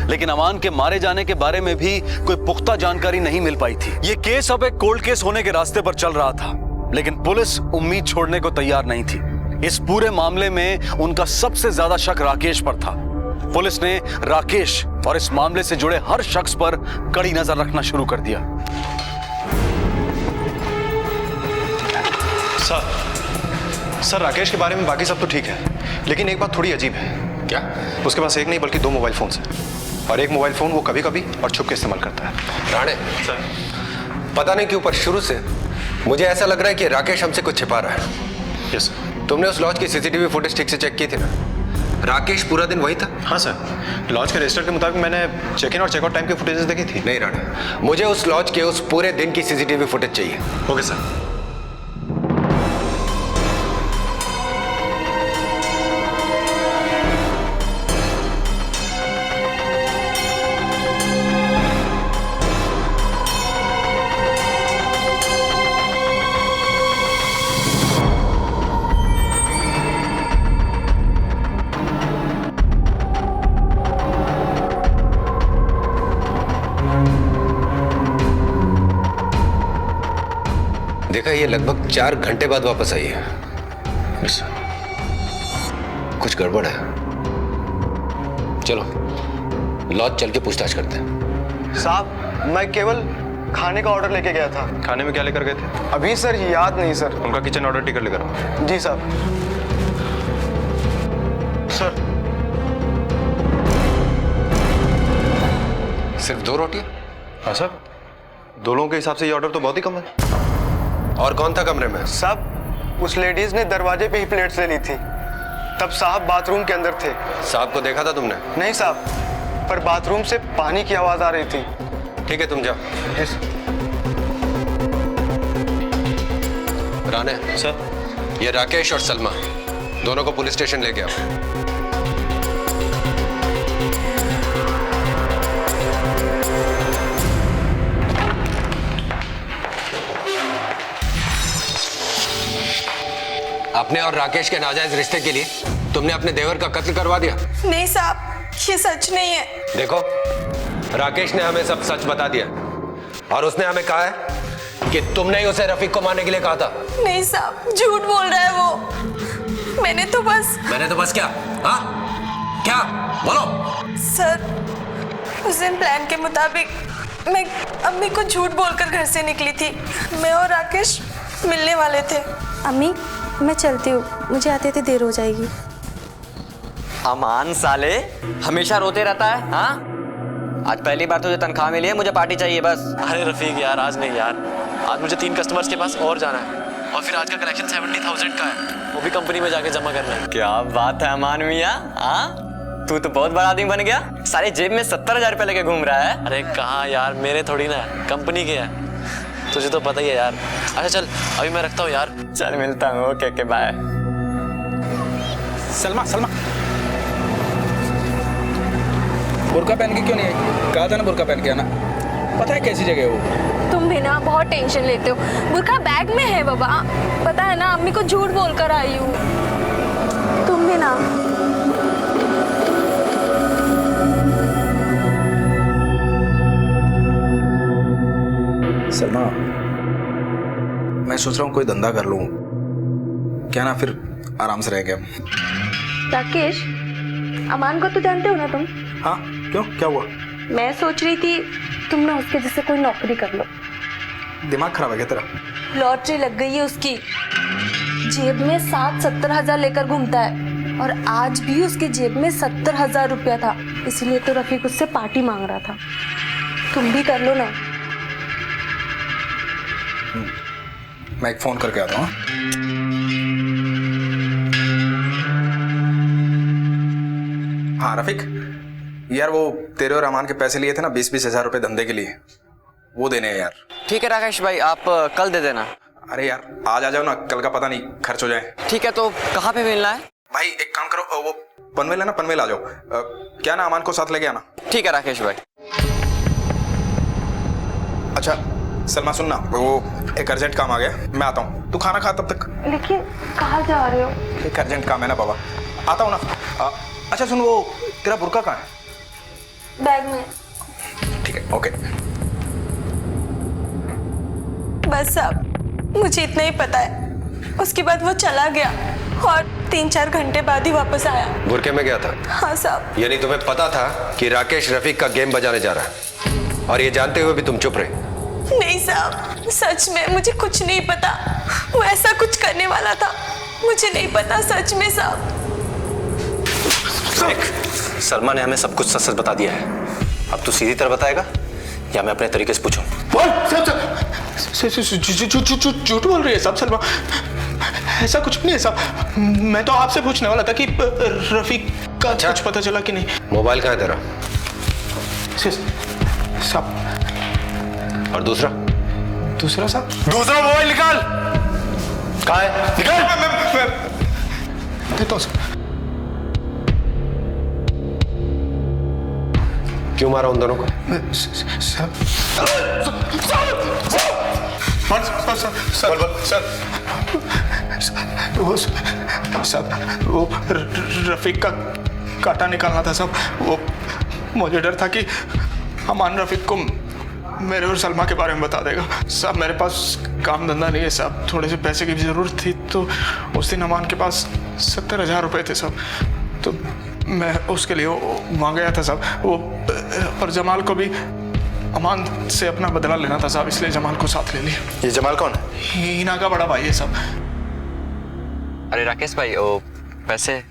लेकिन अमान के मारे जाने के बारे में भी कोई पुख्ता जानकारी नहीं मिल पाई थी। ये केस अब एक कोल्ड केस होने के रास्ते पर चल रहा था, लेकिन पुलिस उम्मीद छोड़ने को तैयार नहीं थी। इस पूरे मामले में उनका सबसे ज्यादा शक राकेश पर था। पुलिस ने राकेश और इस मामले से जुड़े हर शख्स पर कड़ी नजर रखना शुरू कर दिया। सर राकेश के बारे में बाकी सब तो ठीक है, लेकिन एक बात थोड़ी अजीब है। क्या? उसके पास एक नहीं बल्कि 2 मोबाइल फोन है, और एक मोबाइल फोन वो कभी कभी और छुप के इस्तेमाल करता है। राणे सर, पता नहीं क्यों पर शुरू से मुझे ऐसा लग रहा है कि राकेश हमसे कुछ छिपा रहा है। Yes sir. तुमने उस लॉज की सीसीटीवी फुटेज ठीक से चेक की थी ना? राकेश पूरा दिन वही था? हाँ सर, लॉज के रजिस्टर के मुताबिक मैंने चेक इन और चेकआउट टाइम की फुटेजेस देखी थी। नहीं राणे, मुझे उस लॉज के उस पूरे दिन की सीसीटीवी फुटेज चाहिए। Okay sir. देखा, ये लगभग 4 घंटे बाद वापस आई है। कुछ गड़बड़ है। चलो लॉज चल के पूछताछ करते हैं। साहब, मैं केवल खाने का ऑर्डर लेके गया था। खाने में क्या लेकर गए थे? अभी सर याद नहीं सर। उनका किचन ऑर्डर टिकट लेकर आओ। जी साहब। सर, सिर्फ 2 रोटियां? हाँ सर, 2 लोगों के हिसाब से ये ऑर्डर तो बहुत ही कम है। और कौन था कमरे में? साहब, उस लेडीज ने दरवाजे पे ही प्लेट्स ले ली थी। तब साहब बाथरूम के अंदर थे। साहब को देखा था तुमने? नहीं साहब, पर बाथरूम से पानी की आवाज आ रही थी। ठीक है, तुम जाओ। यस राणे सर, ये राकेश और सलमा दोनों को पुलिस स्टेशन ले गया। अपने और राकेश के नाजायज रिश्ते के लिए तुमने अपने देवर का कत्ल करवा दिया। नहीं साहब, ये सच नहीं है। देखो, राकेश ने हमें सब सच बता दिया और उसने हमें कहा है कि तुमने ही उसे रफीक को मारने के लिए कहा था। नहीं साहब, झूठ बोल रहा है वो। मैंने तो बस क्या? हाँ, क्या? बोलो। सर, उस दिन प्लान के मुताबिक मैं अम्मी को झूठ बोलकर घर से निकली थी। मैं और राकेश मिलने वाले थे। अम्मी, मैं चलती हूँ, मुझे आते आते देर हो जाएगी। अमान साले हमेशा रोते रहता है। हाँ, आज पहली बार तुझे तनख्वाह मिली है, मुझे पार्टी चाहिए बस। अरे रफीक यार, आज नहीं यार, आज मुझे 3 कस्टमर्स के पास और जाना है, और फिर आज का कलेक्शन 70,000 का है, वो भी कंपनी में जाके जमा करना है। क्या बात है अमान मियाँ, हाँ तू तो बहुत बड़ा आदमी बन गया। सारे जेब में 70,000 रुपए लेके घूम रहा है। अरे कहाँ यार, मेरे थोड़ी ना, कंपनी के है, तुझे तो पता ही है यार। अच्छा चल, अभी मैं रखता हूँ यार। चल मिलता हूँ, ओके बाय। सलमा, बुर्का पहन के क्यों नहीं आई? कहा था ना बुर्का पहन के आना। पता है कैसी जगह है वो? तुम भी ना बहुत टेंशन लेते हो। बुर्का बैग में है बाबा, पता है ना, अम्मी को झूठ बोलकर आई हूँ। तुम भी ना। सलमा, मैं सोच रहा हूँ कोई धंधा कर लूँ, क्या ना, फिर आराम से रह गया। राकेश, अमान को तो जानते हो ना तुम? हाँ, क्यों, क्या हुआ? मैं सोच रही थी तुम ना उसके जैसे कोई नौकरी कर लो। दिमाग खराब है क्या तेरा? लॉटरी लग गई है उसकी, जेब में 60-70 हजार लेकर घूमता है, और आज भी उसके जेब में 70,000 रुपया था, इसलिए तो रफीक उससे पार्टी मांग रहा था। तुम भी कर लो ना। मैं एक फोन करके आता हूँ। हाँ रफीक, यार वो तेरे और अमान के पैसे लिए थे ना 20-20 हजार रुपए धंधे के लिए, वो देने हैं यार। ठीक है राकेश भाई, आप कल दे देना। अरे यार आज आ जाओ ना, कल का पता नहीं खर्च हो जाए। ठीक है, तो कहाँ पे मिलना है? भाई एक काम करो, वो पनवेल है ना, पनवेल आ जाओ। क्या ना, अमान को साथ लेके आना। ठीक है राकेश भाई। अच्छा सलमा सुनना, वो एक अर्जेंट काम आ गया, मैं आता हूँ, तू खाना खा तब तक। लेकिन कहाँ जा रहे हो? एक अर्जेंट काम है ना बाबा, आता हूँ ना। अच्छा सुन, वो तेरा बुर्का कहाँ है? बैग में। ठीक है, ओके। बस साहब, मुझे इतना ही पता है। उसके बाद वो चला गया और 3-4 घंटे बाद ही वापस आया। बुरके में गया था? हाँ साहब। यानी तुम्हें पता था कि राकेश रफीक का गेम बजाने जा रहा है, और ये जानते हुए भी तुम चुप रहे? नहीं साहब, सच में मुझे कुछ नहीं पता। वो ऐसा कुछ करने वाला था, मुझे नहीं पता सच में साहब। सलमा ने हमें सब कुछ सच सच बता दिया है। अब तू सीधी तरह बताएगा या मैं अपने तरीके से पूछूं? झूठ बोल रही है साहब सलमा, ऐसा कुछ नहीं है साहब। मैं तो आपसे पूछने वाला था कि रफीक का कुछ पता चला कि नहीं। मोबाइल कहाँ है तेरा? साहब। और दूसरा साहब? दूसरा मोबाइल निकाल। कहाँ है? निकाल। मैं देता हूँ साहब। क्यों मारा उन दोनों को? वो रफीक का काटा निकालना था साहब। वो मुझे डर था कि अमान रफीक को मेरे और सलमा के बारे में बता देगा। साहब मेरे पास काम धंधा नहीं है साहब, थोड़े से पैसे की जरूरत थी, तो उस दिन अमान के पास 70,000 रुपए थे साहब, तो मैं उसके लिए वहाँ गया था साहब। वो और जमाल को भी अमान से अपना बदला लेना था साहब, इसलिए जमाल को साथ ले लिया। ये जमाल कौन है? हीना का बड़ा भाई है साहब। अरे राकेश भाई, वो पैसे।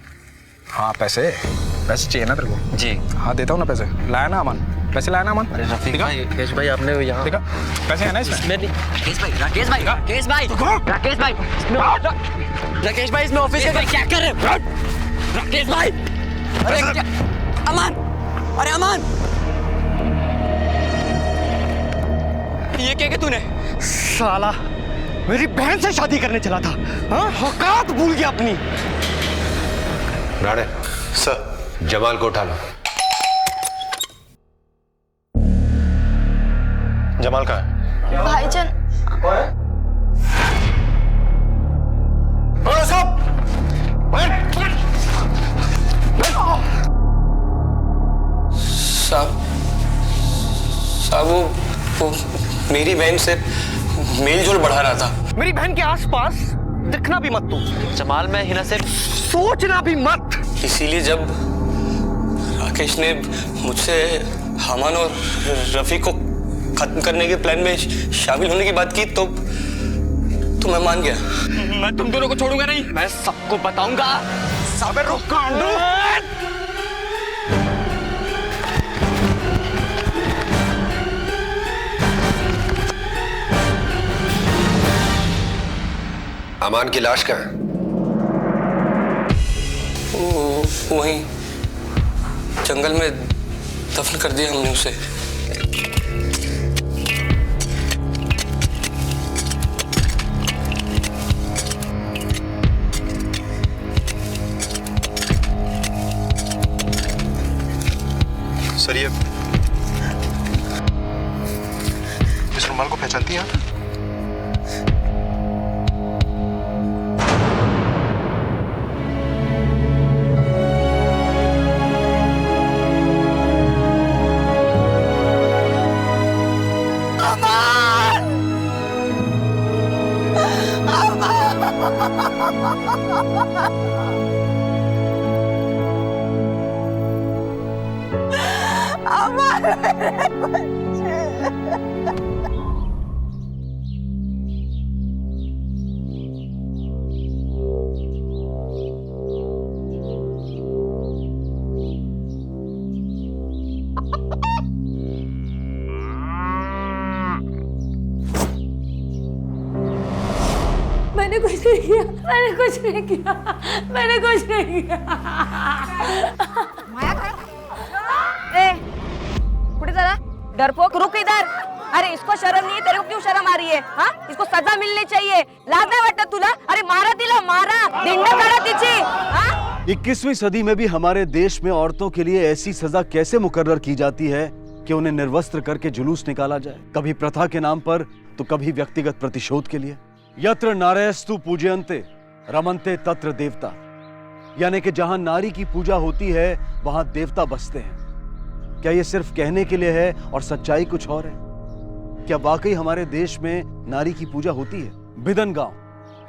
हाँ पैसे चाहिए ना तेरे को? जी हाँ देता हूँ ना पैसे। लाया ना अमान? पैसे लाया ना अमान? अरे रफीक भाई, राकेश भाई आपने यहाँ देखा पैसे है ना इसमें? राकेश भाई, राकेश भाई, राकेश भाई, राकेश भाई, राकेश भाई इसमें ऑफिस में क्या कर रहे हो? राकेश भाई, अरे क्या? अमान, अरे अमान, ये क्या किया तूने? साला मेरी बहन से शादी करने चला था, हाँ? औकात भूल गया अपनी। राणे सर, जमाल को उठा लो। जमाल कहाँ है? भाईजान। साहब वो मेरी बहन से मेल जोल बढ़ा रहा था। मेरी बहन के आसपास दिखना भी मत तू। जमाल, मैं हिना से सोचना भी मत। इसीलिए जब राकेश ने मुझसे अमान और रफीक को खत्म करने के प्लान में शामिल होने की बात की तो मैं मान गया। मैं तुम दोनों को छोड़ूंगा नहीं, मैं सबको बताऊंगा। सब अमान की लाश कहाँ है? वहीं जंगल में दफन कर दिया हमने उसे। सर ये इस रुमाल को पहचानती हैं आप? मैंने कुछ नहीं किया, मैंने कुछ नहीं किया, मैंने कुछ नहीं किया। ए, कुठे चला? डरपोक, रुक इधर। अरे इसको शर्म नहीं है, तेरे को क्यों शर्म आ रही है? हाँ, इसको सजा मिलनी चाहिए। लाज नाही वाटत तुला? अरे मारा तिला, मारा, धिंड काढा तिची। हाँ? 21वीं सदी में भी हमारे देश में औरतों के लिए ऐसी सजा कैसे मुकर्रर की जाती है कि उन्हें निर्वस्त्र करके जुलूस निकाला जाए, कभी प्रथा के नाम पर तो कभी व्यक्तिगत प्रतिशोध के लिए। यत्र नारयस्तु पूजयन्ते रमन्ते तत्र देवता, यानी कि जहां नारी की पूजा होती है वहां देवता बसते हैं। क्या ये सिर्फ कहने के लिए है और सच्चाई कुछ और है? क्या वाकई हमारे देश में नारी की पूजा होती है? बिदन गांव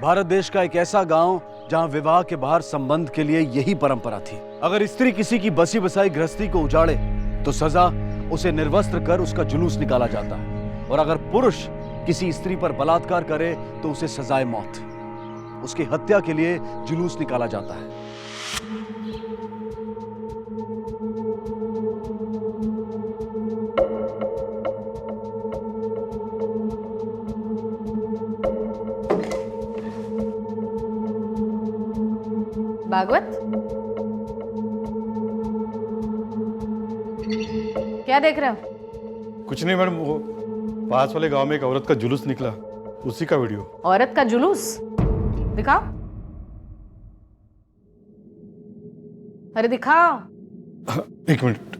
भारत देश का एक ऐसा गांव जहां विवाह के बाहर संबंध के लिए यही परंपरा थी। अगर स्त्री किसी की बसी बसाई गृहस्थी को उजाड़े तो सजा उसे निर्वस्त्र कर उसका जुलूस निकाला जाता है, और अगर पुरुष किसी स्त्री पर बलात्कार करे तो उसे सजाए मौत, उसकी हत्या के लिए जुलूस निकाला जाता है। भागवत, क्या देख रहे हो? कुछ नहीं मैडम, वो पास वाले गांव में एक औरत का जुलूस निकला, उसी का वीडियो। औरत का जुलूस दिखाओ, अरे दिखाओ। एक मिनट।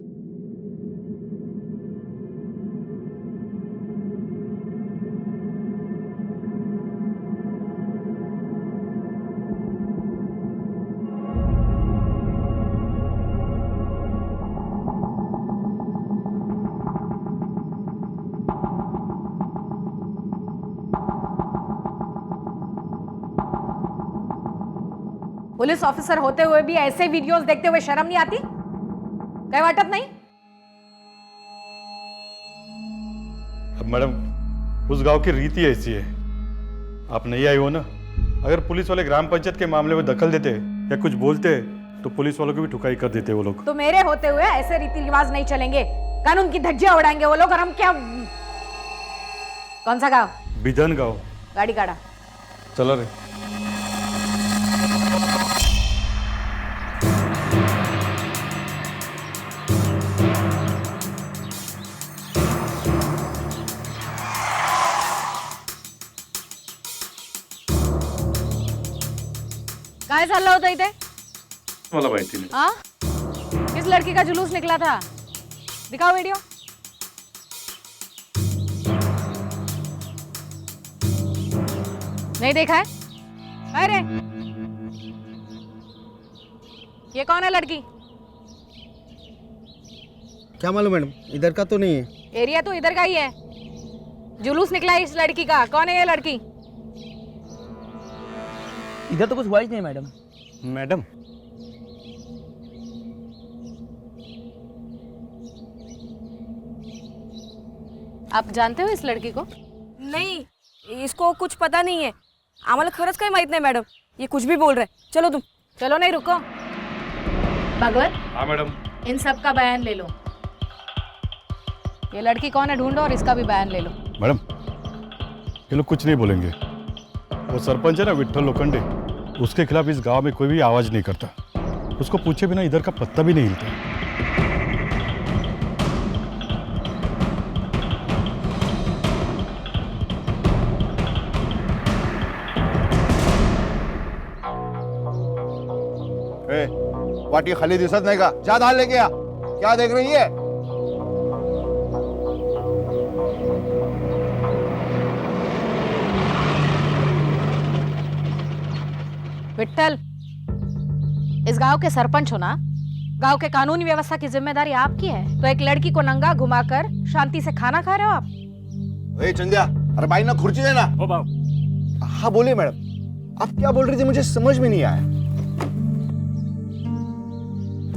पुलिस ऑफिसर होते हुए भी ऐसे वीडियोस देखते हुए शर्म नहीं आती? क्या वाटत नहीं? अब मैडम उस गांव की रीति ऐसी है, आप नहीं आई हो ना। अगर पुलिस वाले ग्राम पंचायत के मामले में दखल देते या कुछ बोलते तो पुलिस वालों को भी ठुकाई कर देते वो लोग। तो मेरे होते हुए ऐसे रीति रिवाज नहीं चलेंगे, कानून की धज्जियां उड़ाएंगे वो लोग, और हम क्या? कौन सा गांव? बिधन गांव। गाड़ी काढ़ा। चलो रे। काय चाललं होतं इथे? मला माहिती नाही। हाँ? किस लड़की का जुलूस निकला था? दिखाओ वीडियो। नहीं देखा है? अरे ये कौन है लड़की? क्या मालूम मैडम, इधर का तो नहीं है। एरिया तो इधर का ही है। जुलूस निकला है इस लड़की का, कौन है ये लड़की? इधर तो कुछ हुआ ही नहीं मैडम। मैडम आप जानते हो इस लड़की को? नहीं, इसको कुछ पता नहीं है। आम्हाला खरंच काही माहित नाही मॅडम, ये कुछ भी बोल रहे। चलो तुम। चलो नहीं, रुको। भगवत, हाँ मैडम। इन सब का बयान ले लो। ये लड़की कौन है ढूंढो और इसका भी बयान ले लो। मैडम ये लोग कुछ नहीं बोलेंगे। वो सरपंच है ना विठल लोखंडे, उसके खिलाफ इस गांव में कोई भी आवाज नहीं करता। उसको पूछे बिना इधर का पत्ता भी नहीं हिलता। वाटी खाली दिसत नाही का? जा धान लेके आ। क्या देख रही है? विठल, इस गांव के सरपंच हो ना? गांव के कानूनी व्यवस्था की जिम्मेदारी आपकी है, तो एक लड़की को नंगा घुमाकर शांति से खाना खा रहे हो आप? ए चंद्या, अरे बाई ना खुर्ची दे ना। हो बाबू। हाँ बोलिए मैडम, आप क्या बोल रही थी मुझे समझ में नहीं आया।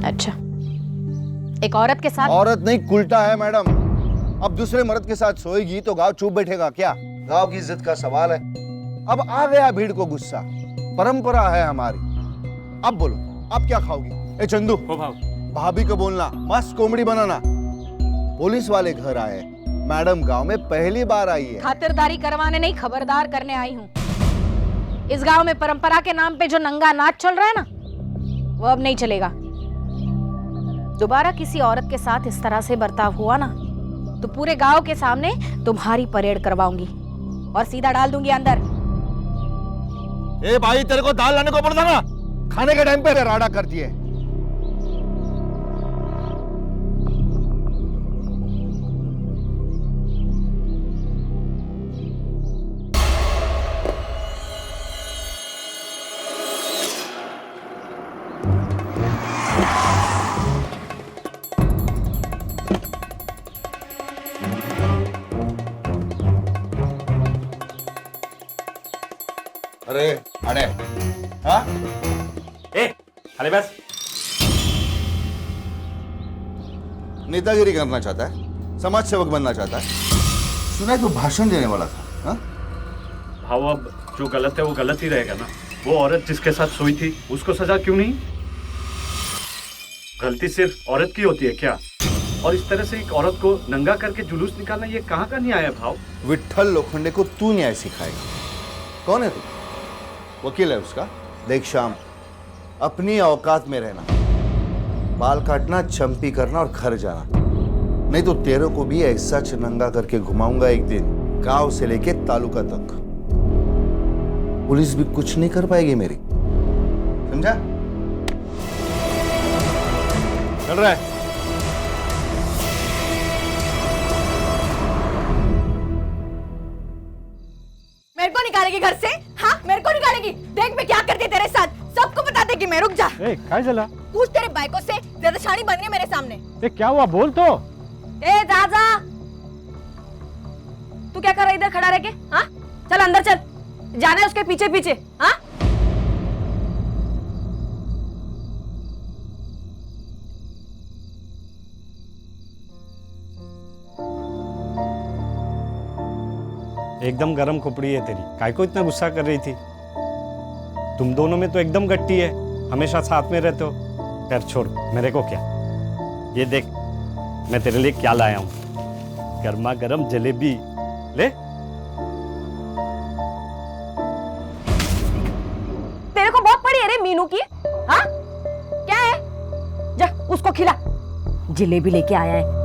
अच्छा, एक औरत के साथ? औरत नहीं, उल्टा है मैडम। अब दूसरे मर्द के साथ सोएगी तो गांव चुप बैठेगा क्या? गांव की इज्जत का सवाल है। अब आ गया भीड़ को गुस्सा, परंपरा है हमारी। अब बोलो, आप क्या खाओगी? ए चंदू, भाभी को बोलना मस्त कोमड़ी बनाना। पुलिस वाले घर आए, मैडम गांव में पहली बार आई है। खातिरदारी करवाने नहीं, खबरदार करने आई हूँ। इस गांव में परंपरा के नाम पे जो नंगा नाच चल रहा है ना, वो अब नहीं चलेगा। दोबारा किसी औरत के साथ इस तरह से बर्ताव हुआ ना, तो पूरे गांव के सामने तुम्हारी परेड करवाऊंगी और सीधा डाल दूंगी अंदर। ए भाई, तेरे को दाल लाने को बोलता ना, खाने के टाइम पे राडा करती है। अरे अरे, हाँ? अरे बस, नेतागिरी करना चाहता है, समाज सेवक बनना चाहता है। सुना तो भाषण देने वाला था। हाँ? भाव, अब जो गलत है वो गलत ही रहेगा ना। वो औरत जिसके साथ सोई थी उसको सजा क्यों नहीं? गलती सिर्फ औरत की होती है क्या? और इस तरह से एक औरत को नंगा करके जुलूस निकालना, ये कहाँ का न्याय है भाव? विट्ठल लोखंडे को तू न्याय सिखाएगा? कौन है तू? वकील है उसका? देख श्याम, अपनी औकात में रहना, बाल काटना, चंपी करना और घर जाना, नहीं तो तेरे को भी ऐसा नंगा करके घुमाऊंगा एक दिन, गांव से लेके तालुका तक। पुलिस भी कुछ नहीं कर पाएगी मेरी, समझा? चल रहा है? मेरे को निकालेगी घर से? हाँ, मेरे को निकालेगी? देख मैं क्या करती तेरे साथ, सबको बता दे कि मैं। रुक जा। काय झाला? पूछ तेरे बाइको से, ज्यादा शानी बन रही है मेरे सामने। क्या हुआ, बोल तो। ए दादा, तू क्या कर रहा है इधर खड़ा रह के? हाँ, चल अंदर चल, जाना है उसके पीछे पीछे। हाँ, एकदम गरम खोपड़ी है तेरी, काय को इतना गुस्सा कर रही थी? तुम दोनों में तो एकदम गट्टी है, हमेशा साथ में रहते हो। खैर छोड़, मेरे को क्या। ये देख, मैं तेरे लिए क्या लाया हूं, गर्मा गर्म जलेबी ले। तेरे को बहुत पड़ी है रे मीनू की। हाँ, क्या है? जा उसको खिला, जलेबी लेके आया है।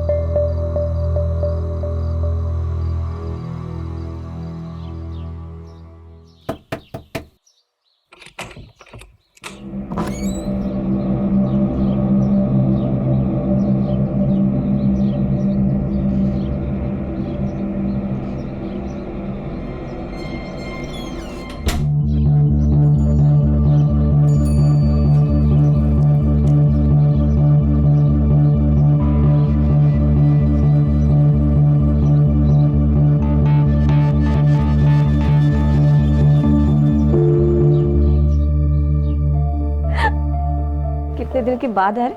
कितने दिन के बाद है?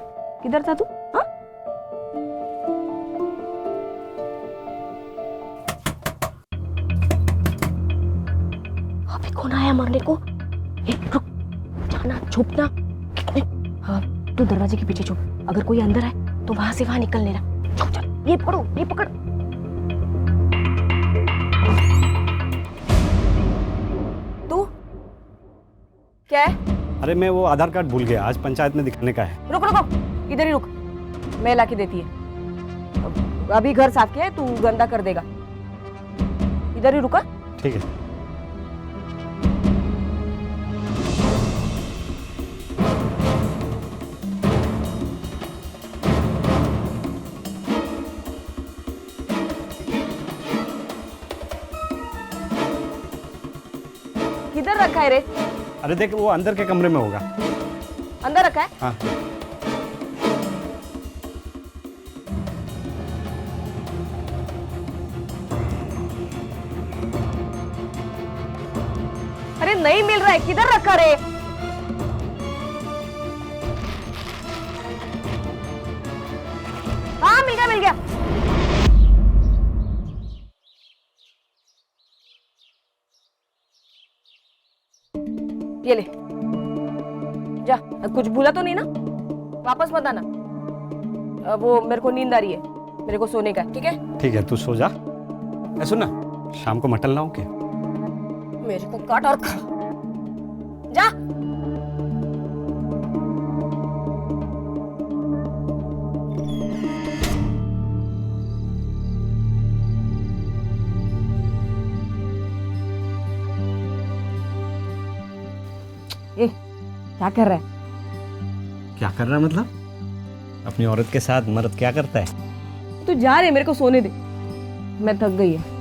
किधर था तू? हाँ? अभी कौन आया मारने को? रुक, जाना, छुपना। हाँ, तू दरवाजे के पीछे छुप, अगर कोई अंदर आए तो वहां से वहां निकल लेना। छुप चल, ये पकड़ो, ये पकड़। तू क्या है? अरे मैं वो आधार कार्ड भूल गया, आज पंचायत में दिखाने का है। रुक रुक, इधर ही रुक, मैं ला के देती है। अभी घर साफ किया है, तू गंदा कर देगा। इधर ही रुका। ठीक है। किधर रखा है रे? अरे देख, वो अंदर के कमरे में होगा। अंदर रखा है? हाँ। अरे नहीं मिल रहा है, किधर रखा रे? हाँ मिल गया मिल गया। ये ले जा, कुछ भूला तो नहीं ना? वापस मत आना। वो मेरे को नींद आ रही है, मेरे को सोने का, ठीक है? ठीक है, तू सो जा। सुन ना, शाम को मटन लाऊं क्या? मेरे को काट और खा जा। ए, क्या कर रहा है? क्या कर रहा है मतलब? अपनी औरत के साथ मर्द क्या करता है? तू जा रहे, मेरे को सोने दे, मैं थक गई है।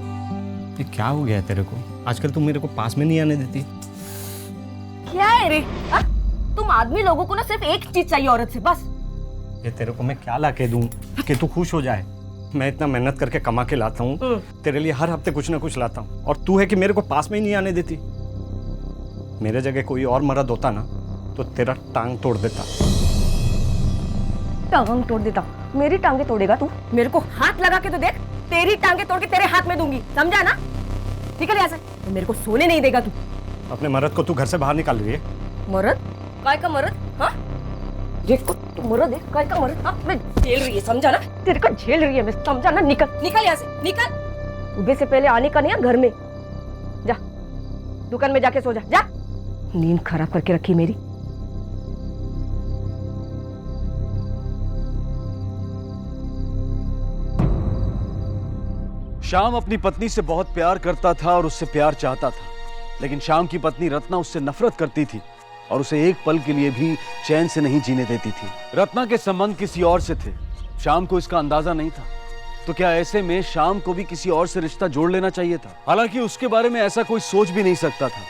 ये क्या हो गया है तेरे को? आजकल तुम मेरे को पास में नहीं आने देती। क्या है रे? हा? तुम आदमी लोगों को ना सिर्फ एक चीज चाहिए औरत से, बस। ये तेरे को मैं क्या ला के दूं कि तू खुश हो जाए? मैं इतना मेहनत करके कमा के लाता हूँ, तेरे लिए हर हफ्ते कुछ ना कुछ लाता हूँ, और तू है कि मेरे को पास में ही नहीं आने देती। मेरे जगह कोई और मर्द होता ना तो तेरा टांग तोड़ देता। टांग तोड़ देता? मेरी टांगे तोड़ेगा तू? मेरे को हाथ लगा के तो देख, तेरी टांगे तोड़ के तेरे हाथ में दूंगी, समझा ना? निकल यहाँ से, मेरे को सोने नहीं देगा तू। अपने मर्द को तू घर से बाहर निकाल रही है? मर्द? काय का मर्द? हाँ, देखो तू मर्द है, काय का मर्द? हाँ, मैं झेल रही है, समझा ना? तेरे को झेल रही है मैं, समझा ना? निकल निकल यहाँ से, निकल। सुबह से पहले आने का नहीं है घर में। जा दुकान में जाके सो जा, जा। नींद खराब करके रखी मेरी। श्याम अपनी पत्नी से बहुत प्यार करता था और उससे प्यार चाहता था, लेकिन श्याम की पत्नी रत्ना उससे नफरत करती थी और उसे एक पल के लिए भी चैन से नहीं जीने देती थी। रत्ना के संबंध किसी और से थे, श्याम को इसका अंदाजा नहीं था। तो क्या ऐसे में श्याम को भी किसी और से रिश्ता जोड़ लेना चाहिए था? हालांकि उसके बारे में ऐसा कोई सोच भी नहीं सकता था।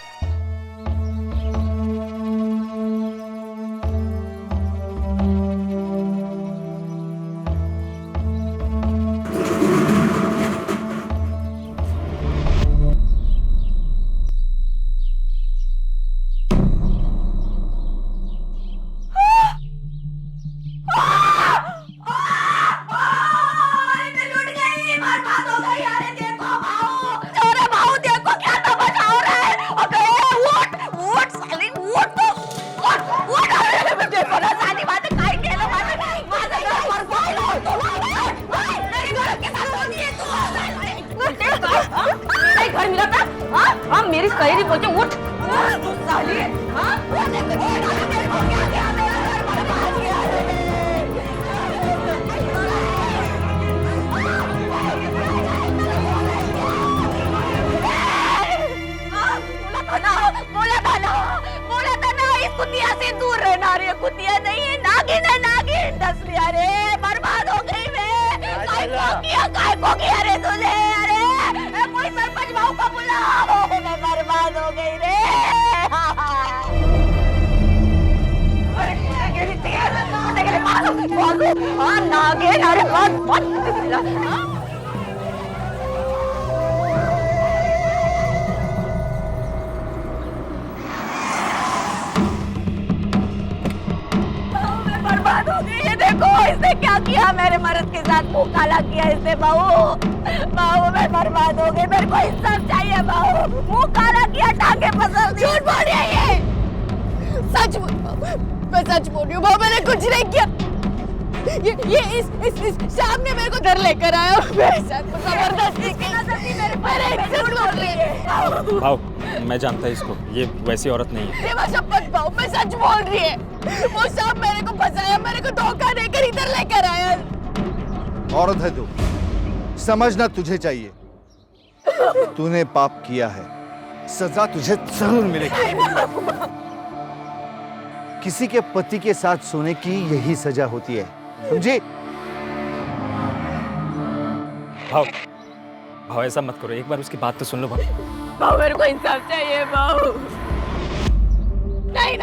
मेरी सहेली बोलते उठ, तू साली, हाँ? बोला था ना इस कुतिया से दूर रहना। रे कुतिया नहीं है, नागिन है, नागिन। दस लिया रे, बर्बाद हो गई मैं। काय को किया रे तूने? अरे कोई सरपंच भाऊ को बुलाओ, मैं बर्बाद हो गई रे। हाँ नागिन, अरे बहुत बर्बाद हो गई है। देखो इसने क्या किया मेरे मर्द के साथ, मुंह काला किया इसने। बहू मैं बर्बाद हो गई, मेरे को इंसाफ चाहिए बहू। मुंह काला किया, टांगे पसंद। झूठ बोल रही है ये। सच मैं सच बोल रही हूँ बहू, मैंने कुछ नहीं किया। ये इस शाम ने मेरे को घर लेकर आया और मेरे साथ जबरदस्ती की। झूठ बोल रही है भाव, मैं जानता है इसको, ये वैसी औरत नहीं है। देवा शपथ भाऊ, मैं सच बोल रही है। वो शाम मेरे को फंसाया, मेरे को धोखा देकर इधर लेकर आया। औरत है तू, समझना तुझे चाहिए। तूने पाप किया है, सजा तुझे जरूर मिलेगी। किसी के पति के साथ सोने की यही सजा होती है, समझे? भाव ऐसा मत करो, एक बार उसकी बात तो सुन लो भाव। भाऊ मेरे को इंसाफ चाहिए भाऊ। नहीं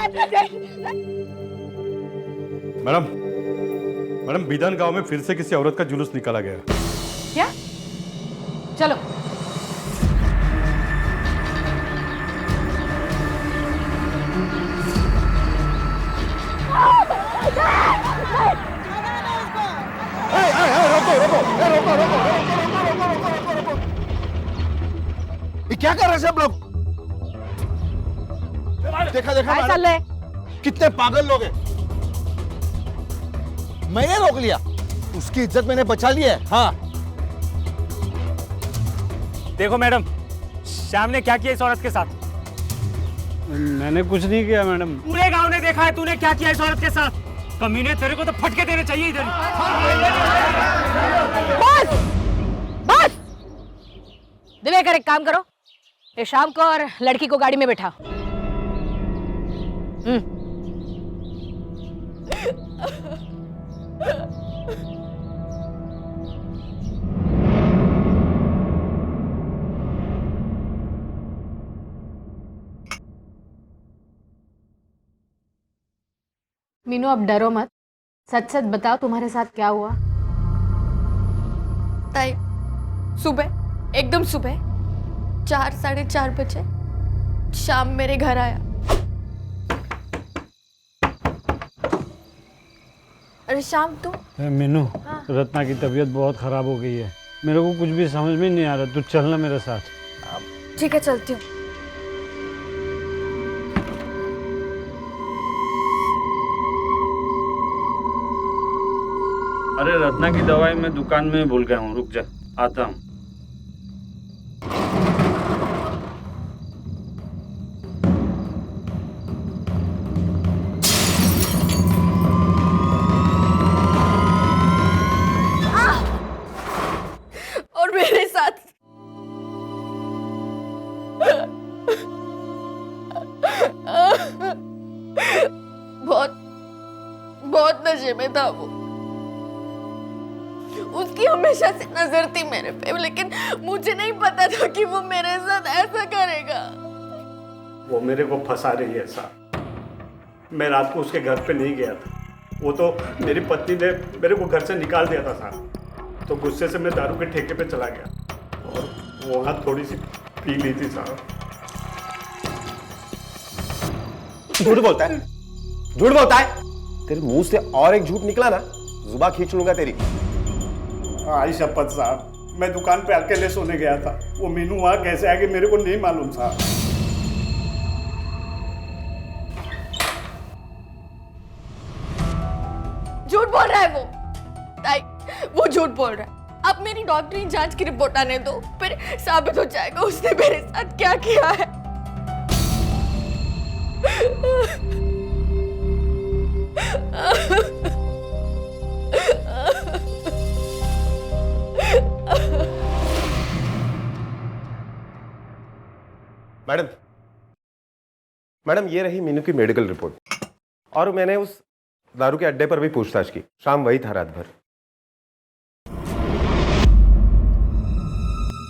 मैडम बिधान गांव में फिर से किसी औरत का जुलूस निकाला गया। क्या? चलो कहां से आप लोग? देखा देखा काय मैडम, चाललंय? कितने पागल लोग हैं। मैंने रोक लिया, उसकी इज्जत मैंने बचा ली है। हाँ देखो मैडम, श्याम ने क्या किया इस औरत के साथ? मैंने कुछ नहीं किया मैडम। पूरे गांव ने देखा है तूने क्या किया इस औरत के साथ। कमीने, तेरे को तो फटके देने चाहिए इधर। बस बस। दिवेकर एक काम करो, ये शाम को और लड़की को गाड़ी में बैठा। मीनू अब डरो मत, सच सच बताओ तुम्हारे साथ क्या हुआ। ताई, सुबह, एकदम सुबह 4 साढ़े 4 बजे शाम मेरे घर आया। अरे शाम तुम? मीनू, रत्ना की तबीयत बहुत खराब हो गई है, मेरे को कुछ भी समझ में नहीं आ रहा, तू चलना मेरे साथ। ठीक है, चलती हूँ। अरे रत्ना की दवाई मैं दुकान में भूल गया हूँ, रुक जा, आता हूँ। और मेरे साथ बहुत बहुत नशे में था वो। उसकी हमेशा से नजर थी मेरे पे, लेकिन मुझे नहीं पता था कि वो मेरे साथ ऐसा करेगा। वो मेरे को फंसा रही है साहब। मैं रात को उसके घर पे नहीं गया था, वो तो मेरी पत्नी ने मेरे को घर से निकाल दिया था साहब। तो गुस्से से मैं दारू के ठेके पे चला गया और वहाँ थोड़ी सी पी ली थी साहब। झूठ बोलता है, झूठ बोलता है। तेरे मुंह से और एक झूठ निकला ना, जुबान खींच लूंगा तेरी। आई शपथ साहब, मैं दुकान पे अकेले सोने गया था, वो मीनू वहाँ कैसे आ गई मेरे को नहीं मालूम साहब। झूठ बोल रहा है वो। ताई, वो झूठ बोल रहा है। अब मेरी डॉक्टरी जांच की रिपोर्ट आने दो, फिर साबित हो जाएगा उसने मेरे साथ क्या किया है। मैडम, मैडम ये रही मीनू की मेडिकल रिपोर्ट, और मैंने उस दारू के अड्डे पर भी पूछताछ की। शाम वही था रात भर।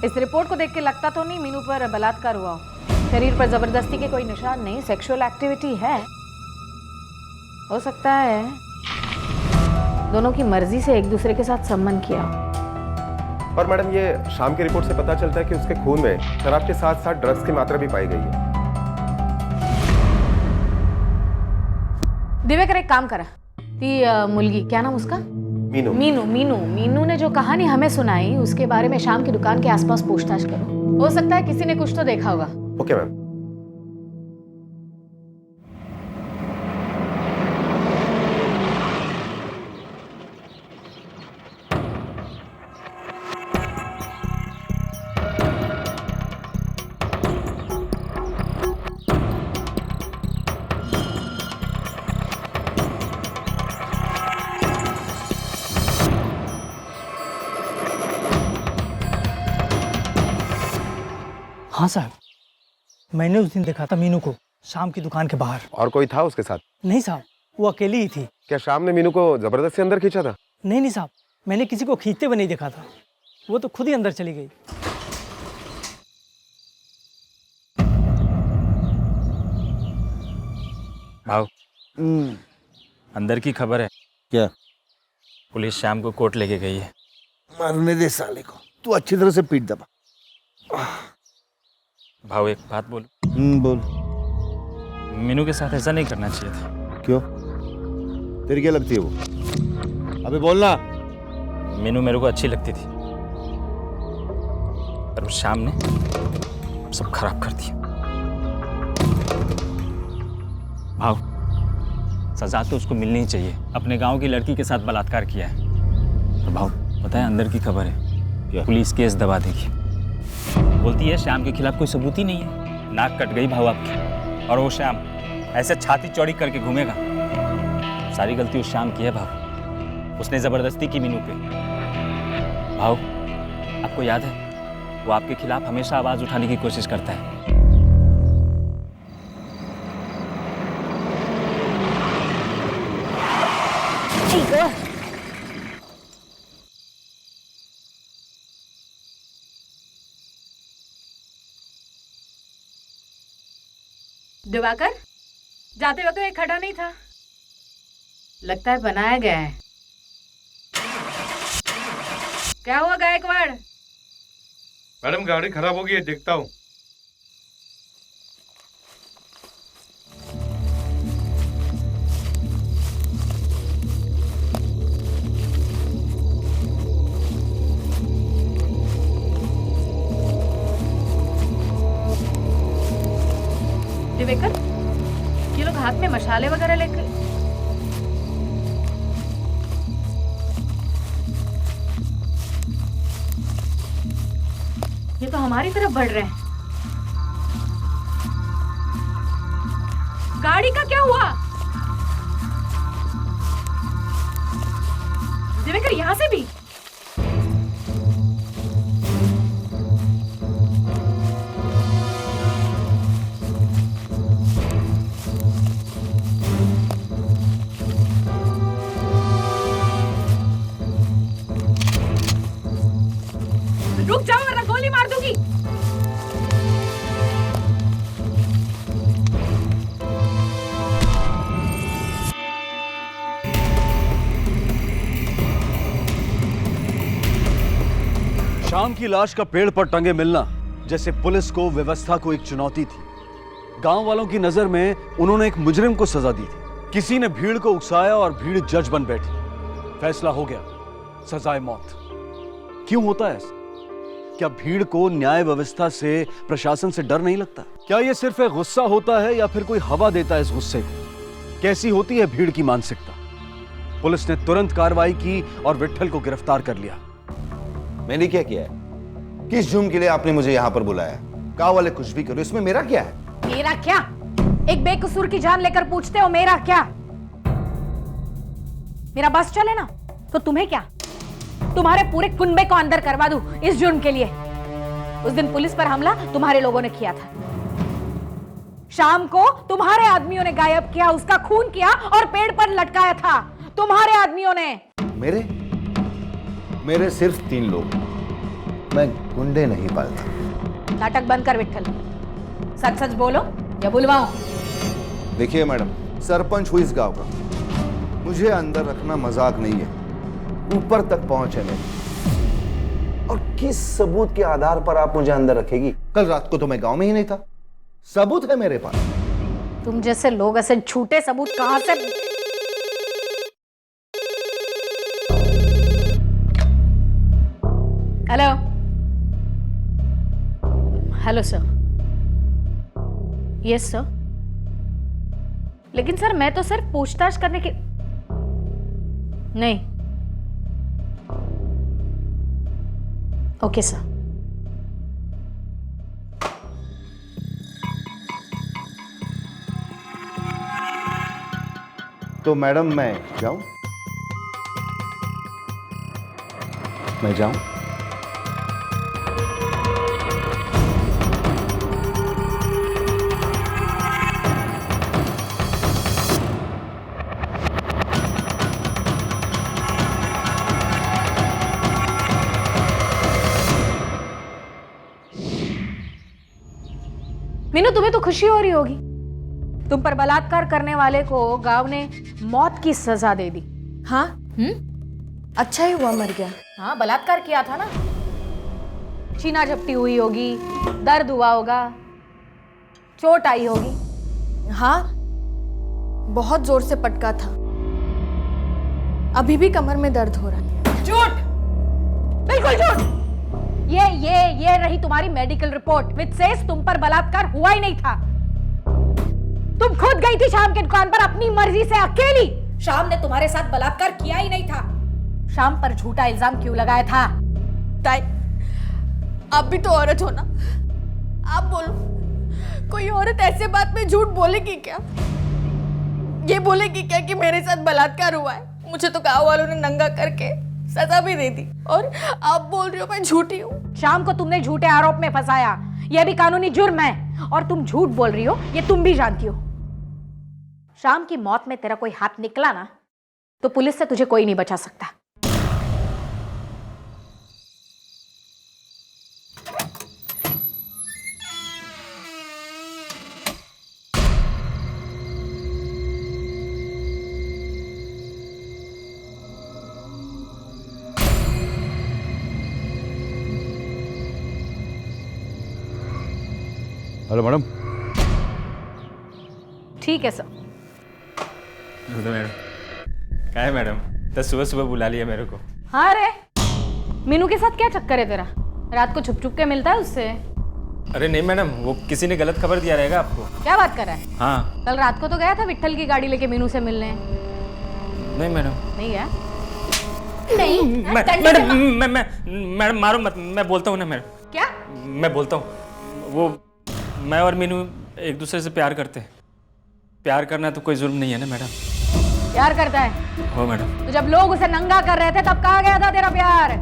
इस रिपोर्ट को देख के लगता तो नहीं मीनू पर बलात्कार हुआ हो। शरीर पर जबरदस्ती के कोई निशान नहीं, सेक्सुअल एक्टिविटी है। हो सकता है दोनों की मर्जी से एक दूसरे के साथ संबंध किया हो। और मैडम ये शाम की रिपोर्ट से पता चलता है कि उसके खून में शराब के साथ साथ ड्रग्स की मात्रा भी पाई गई है। दिवेकर एक काम करा, ती मुलगी, क्या नाम उसका? मीनू। मीनू मीनू मीनू ने जो कहानी हमें सुनाई उसके बारे में शाम की दुकान के आसपास पूछताछ करो। हो सकता है किसी ने कुछ तो देखा होगा। Okay ma'am. हाँ साहब, मैंने उस दिन देखा था मीनू को शाम की दुकान के बाहर। और कोई था उसके साथ? नहीं साहब, वो अकेली ही थी। क्या शाम ने मीनू को जबरदस्ती अंदर खींचा था? नहीं साहब, मैंने किसी को खींचते हुए नहीं देखा था, वो तो खुद ही अंदर चली गई। भाव, अंदर की खबर है क्या? पुलिस शाम को कोर्ट लेके गई है। मरने दे साले को, तू अच्छी तरह से पीट दबा। भाव एक बात बोल। बोल। मीनू के साथ ऐसा नहीं करना चाहिए था। क्यों? तेरी क्या लगती है वो? अबे बोलना। मीनू मेरे को अच्छी लगती थी, पर उस शाम ने सब खराब कर दिया। भाव, सजा तो उसको मिलनी ही चाहिए। अपने गांव की लड़की के साथ बलात्कार किया है। और भाव, पता है अंदर की खबर है, पुलिस केस दबा देगी। बोलती है श्याम के खिलाफ कोई सबूत ही नहीं है। नाक कट गई भाव आपकी। और वो श्याम ऐसे छाती चौड़ी करके घूमेगा। सारी गलती उस श्याम की है भाव। उसने जबरदस्ती की मीनू पे। भाव, आपको याद है वो आपके खिलाफ हमेशा आवाज उठाने की कोशिश करता है। दिवाकर, जाते वक्त एक खड़ा नहीं था, लगता है बनाया गया है। क्या हुआ गायकवाड़? मैडम गाड़ी खराब हो गई है, देखता हूँ। दिवेकर, ये लोग हाथ में मशाले वगैरह लेकर ये तो हमारी तरफ बढ़ रहे हैं। गाड़ी का क्या हुआ? दिवेकर, यहां से भी? रुक जाओ वरना गोली मार दूंगी। शाम की लाश का पेड़ पर टंगे मिलना जैसे पुलिस को, व्यवस्था को एक चुनौती थी। गांव वालों की नजर में उन्होंने एक मुजरिम को सजा दी थी। किसी ने भीड़ को उकसाया और भीड़ जज बन बैठी। फैसला हो गया, सजाए मौत। क्यों होता है ऐसा? क्या भीड़ को न्याय व्यवस्था से, प्रशासन से डर नहीं लगता? क्या यह सिर्फ एक गुस्सा होता है या फिर कोई हवा देता है इस गुस्से को? कैसी होती है भीड़ की मानसिकता? पुलिस ने तुरंत कार्रवाई की और विट्ठल को गिरफ्तार कर लिया। मैंने क्या किया है? किस जुर्म के लिए आपने मुझे यहां पर बुलाया? गांव वाले कुछ भी करो, इसमें मेरा क्या है? मेरा क्या? एक बेकसूर की जान लेकर पूछते हो मेरा क्या? मेरा बस चले ना तो तुम्हें क्या? तुम्हारे पूरे कुनबे को अंदर करवा दूं इस जुर्म के लिए। उस दिन पुलिस पर हमला तुम्हारे लोगों ने किया था। शाम को तुम्हारे आदमियों ने गायब किया, उसका खून किया और पेड़ पर लटकाया था तुम्हारे आदमियों ने। मेरे सिर्फ 3 लोग। मैं गुंडे नहीं पालता। नाटक बंद कर विट्ठल, सच सच बोलो या बुलवाऊं? देखिए मैडम, सरपंच हूं इस गांव का। मुझे अंदर रखना मजाक नहीं है। ऊपर तक पहुंचे नहीं। और किस सबूत के आधार पर आप मुझे अंदर रखेगी? कल रात को तो मैं गांव में ही नहीं था। सबूत है मेरे पास। तुम जैसे लोग ऐसे झूठे सबूत कहां से? Hello hello sir. Yes sir. लेकिन सर मैं तो सिर्फ पूछताछ करने की नहीं। Okay sir. तो मैडम मैं जाऊं? मैं जाऊं? मीनू, तुम्हें तो खुशी हो रही होगी। तुम पर बलात्कार करने वाले को गांव ने मौत की सजा दे दी। हाँ? अच्छा ही हुआ मर गया। हाँ, बलात्कार किया था ना। छीना झपटी हुई होगी, दर्द हुआ होगा, चोट आई होगी। हाँ, बहुत जोर से पटका था। अभी भी कमर में दर्द हो रहा है। झूठ, बिल्कुल झूठ। ये रही तुम्हारी मेडिकल रिपोर्ट विच सेज तुम पर बलात्कार हुआ ही नहीं था। तुम खुद गई थी शाम की दुकान पर अपनी मर्जी से अकेली। शाम ने तुम्हारे साथ बलात्कार किया ही नहीं था। शाम पर झूठा इल्जाम क्यों लगाया था? ताई, आप भी तो औरत हो ना, आप बोलो, कोई औरत ऐसे बात में झूठ बोलेगी क्या? ये बोलेगी क्या कि मेरे साथ बलात्कार हुआ है? मुझे तो गांव वालों ने नंगा करके सजा भी दे दी और आप बोल रही हो मैं झूठी हूँ। शाम को तुमने झूठे आरोप में फंसाया, यह भी कानूनी जुर्म है और तुम झूठ बोल रही हो ये तुम भी जानती हो। शाम की मौत में तेरा कोई हाथ निकला ना तो पुलिस से तुझे कोई नहीं बचा सकता। Hello madam. ठीक है सर। तो मैडम क्या है मैडम, तो सुबह सुबह बुला लिया मेरे को। हाँ रे, मीनू के साथ क्या चक्कर है तेरा? रात को छुप छुप के मिलता है उससे? अरे नहीं मैडम, वो किसी ने गलत खबर दिया रहेगा आपको। क्या बात कर रहा है? हाँ कल रात को तो गया था विट्ठल की गाड़ी लेके मीनू से मिलने। नहीं मैडम। नहीं गया? नहीं मैडम मारो मत, मैं बोलता हूँ ना मैडम। क्या? मैं बोलता हूँ, वो मैं और मीनू एक दूसरे से प्यार करते हैं। प्यार करना तो कोई जुर्म नहीं है ना मैडम। प्यार करता है? हो मैडम। तो जब लोग उसे नंगा कर रहे थे तब कहाँ गया था तेरा प्यार?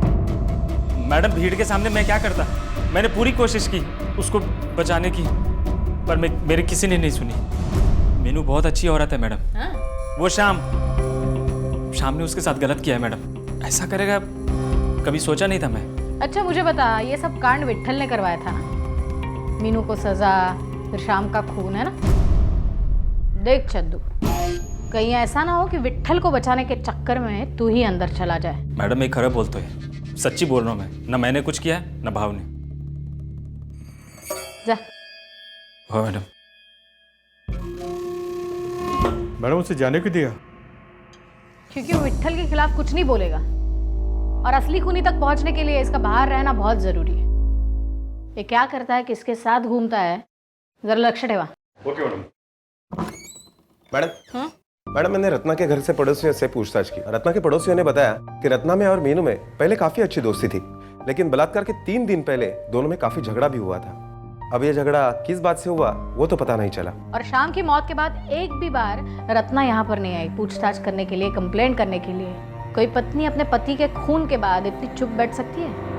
मैडम भीड़ के सामने मैं क्या करता, मैंने पूरी कोशिश की उसको बचाने की, पर मेरी किसी ने नहीं सुनी। मीनू बहुत अच्छी औरत है मैडम। हाँ? वो शाम ने उसके साथ गलत किया है मैडम। ऐसा करेगा कभी सोचा नहीं था मैं। अच्छा मुझे बता, ये सब कांड विट्ठल ने करवाया था ना? मीनू को सजा, फिर शाम का खून, है ना? देख चद्दू, कहीं ऐसा ना हो कि विट्ठल को बचाने के चक्कर में तू ही अंदर चला जाए। मैडम एक खरा बोलते है, सच्ची बोल रहा हूँ मैं। ना मैंने कुछ किया है ना भाव ने। जा। हो मैडम। मैडम उसे जाने क्यों दिया? क्योंकि वो विट्ठल के खिलाफ कुछ नहीं बोलेगा और असली खूनी तक पहुंचने के लिए इसका बाहर रहना बहुत जरूरी है। ये क्या करता है, किसके साथ घूमता है, जरा लक्ष्य ठेवा। Okay madam. मैडम मैडम मैंने रत्ना के घर से पड़ोसियों से पूछताछ की। रत्ना के पड़ोसियों ने बताया कि रत्ना में और मीनू में पहले काफी अच्छी दोस्ती थी, लेकिन बलात्कार के 3 दिन पहले दोनों में काफी झगड़ा भी हुआ था। अब ये झगड़ा किस बात से हुआ वो तो पता नहीं चला। और शाम की मौत के बाद एक भी बार रत्ना यहाँ पर नहीं आई पूछताछ करने के लिए, कंप्लेंट करने के लिए। कोई पत्नी अपने पति के खून के बाद इतनी चुप बैठ सकती है?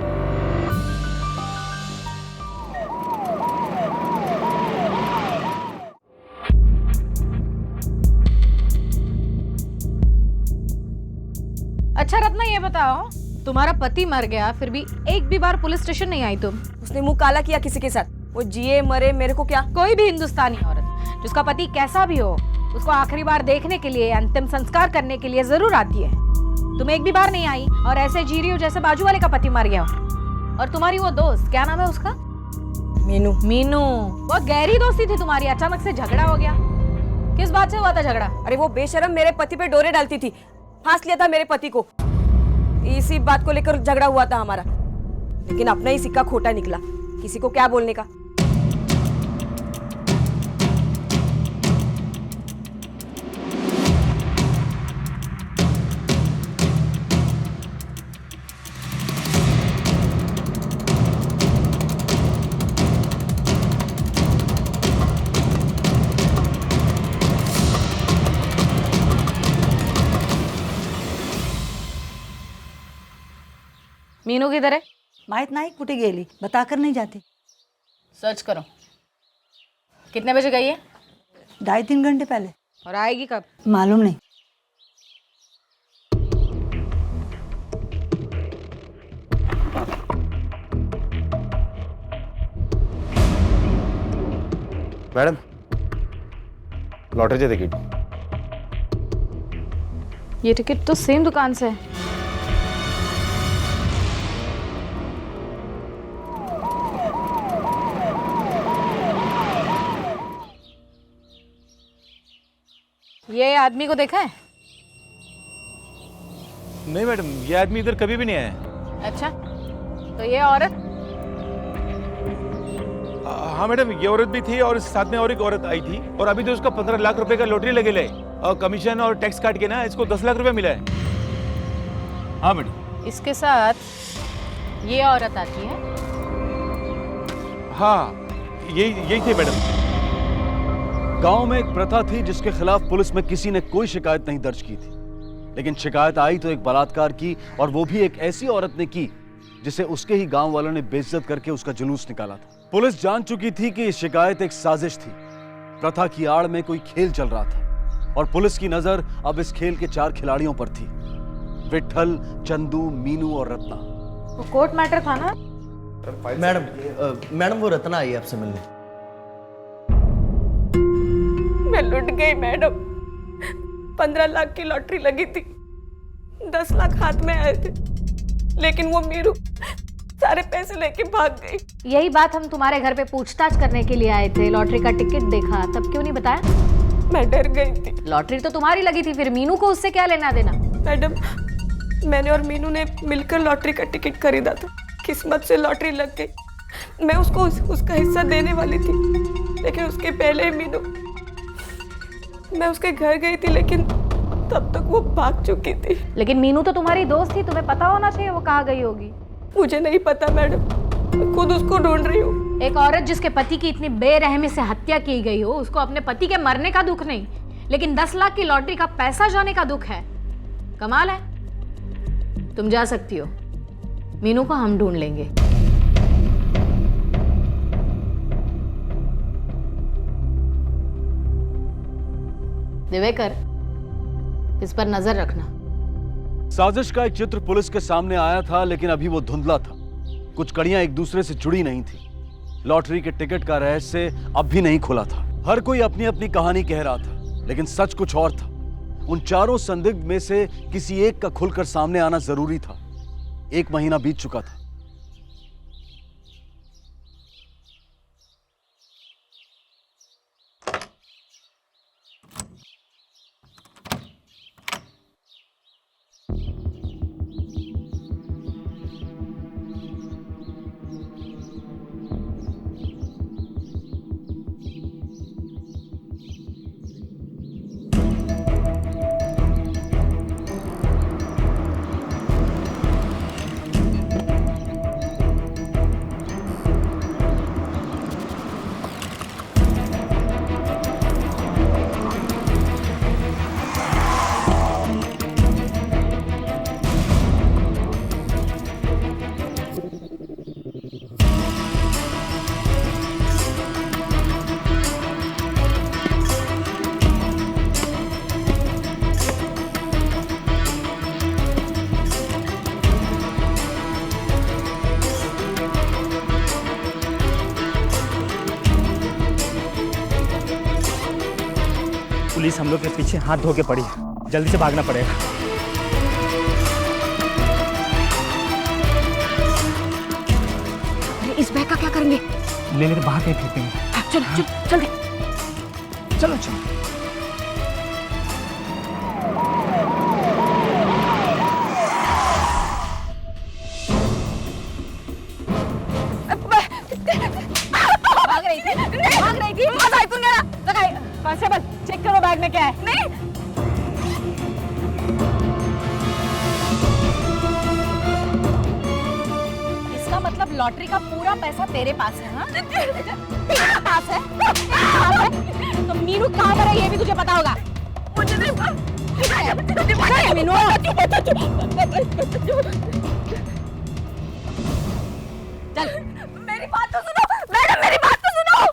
अच्छा रत्ना ये बताओ, तुम्हारा पति मर गया फिर भी एक भी बार पुलिस स्टेशन नहीं आई तुम? उसने मुंह काला किया किसी के साथ, वो जिए मरे मेरे को क्या? कोई भी हिंदुस्तानी औरत जिसका पति कैसा भी हो उसको आखिरी बार देखने के लिए, अंतिम संस्कार करने के लिए जरूर आती है। तुम एक भी बार नहीं आई और ऐसे जी रही हो जैसे बाजू वाले का पति मर गया हो। और तुम्हारी वो दोस्त, क्या नाम है उसका? मीनू। मीनू, बहुत गहरी दोस्ती थी तुम्हारी, अचानक से झगड़ा हो गया। किस बात से हुआ था झगड़ा? अरे वो बेशरम मेरे पति पे डोरे डालती थी, फांस लिया था मेरे पति को। इसी बात को लेकर झगड़ा हुआ था हमारा, लेकिन अपना ही सिक्का खोटा निकला। किसी को क्या बोलने का। मीनू किधर है? माहित नाही कुठे गेली, बताकर नहीं जाते। सर्च करो। कितने बजे गई है? 2.5-3 घंटे पहले। और आएगी कब? मालूम नहीं। मैडम लॉटरीचे तिकीट। ये टिकट तो सेम दुकान से है। ये आदमी को देखा है? नहीं मैडम, ये आदमी इधर कभी भी नहीं आया। अच्छा, तो ये औरत? हाँ मैडम, ये औरत भी थी और साथ में और एक औरत आई थी और अभी तो उसका 15 लाख रुपए का लॉटरी लगेला है और कमीशन और टैक्स काट के ना इसको 10 लाख रुपए मिला है। हाँ मैडम। इसके साथ ये औरत आती है? हाँ, यही थे मैडम। गांव में एक प्रथा थी जिसके खिलाफ पुलिस में किसी ने कोई शिकायत नहीं दर्ज की थी, लेकिन शिकायत आई तो एक बलात्कार की, और वो भी एक ऐसी औरत ने की जिसे उसके ही गांव वालों ने बेइज्जत करके उसका जुलूस निकाला था। पुलिस जान चुकी थी कि ये शिकायत एक साजिश थी, प्रथा की आड़ में कोई खेल चल रहा था, और पुलिस की नजर अब इस खेल के 4 खिलाड़ियों पर थी, विट्ठल, चंदू, मीनू और रत्ना। वो कोर्ट मैटर था ना? मैडम वो रत्ना आई आपसे मिलने। मैं लुट गई मैडम। 15 लाख की लॉटरी लगी थी, 10 लाख हाथ में आए थे, लेकिन वो मीरू सारे पैसे लेके भाग गई। यही बात हम तुम्हारे घर पे पूछताछ करने के लिए आए थे। लॉटरी का टिकट देखा, तब क्यों नहीं बताया? मैं डर गई थी। लॉटरी तो तुम्हारी लगी थी, फिर मीनू को उससे क्या लेना देना? मैडम, मैंने और मीनू ने मिलकर लॉटरी का टिकट खरीदा था। किस्मत से लॉटरी लग गई। मैं उसको उसका हिस्सा देने वाली थी, लेकिन उसके पहले मीनू, मैं उसके घर गई थी, लेकिन तब तक वो भाग चुकी थी। लेकिन मीनू तो तुम्हारी दोस्त थी, तुम्हें पता होना चाहिए वो कहाँ गई होगी। मुझे नहीं पता मैडम, मैं खुद उसको ढूंढ रही हूँ। एक औरत जिसके पति की इतनी बेरहमी से हत्या की गई हो, उसको अपने पति के मरने का दुख नहीं, लेकिन 10 लाख की लॉटरी का पैसा जाने का दुख है। कमाल है। तुम जा सकती हो, मीनू को हम ढूंढ लेंगे। दिवेकर, इस पर नजर रखना। साजिश का एक चित्र पुलिस के सामने आया था, लेकिन अभी वो धुंधला था। कुछ कड़ियां एक दूसरे से जुड़ी नहीं थी। लॉटरी के टिकट का रहस्य अब भी नहीं खुला था। हर कोई अपनी अपनी कहानी कह रहा था, लेकिन सच कुछ और था। उन चारों संदिग्ध में से किसी एक का खुलकर सामने आना जरूरी था। 1 महीना बीत चुका था। पुलिस हम लोग के पीछे हाथ धो के पड़ी है, जल्दी से भागना पड़ेगा। इस बैग का क्या करेंगे? ले लेकर बाहर कहीं फेंकेंगे। चलो चल चल चलो चलो। भाग रही थी। कांस्टेबल, चेक करो बैग में क्या है। नहीं। इसका मतलब लॉटरी का पूरा पैसा तेरे पास है? हाँ? तेरे पास है? तो मीनू कहाँ पर है ये भी तुझे पता होगा? मुझे नहीं पता। मीनू, चल मेरी बात तो सुनो मैडम, मेरी बात तो सुनो।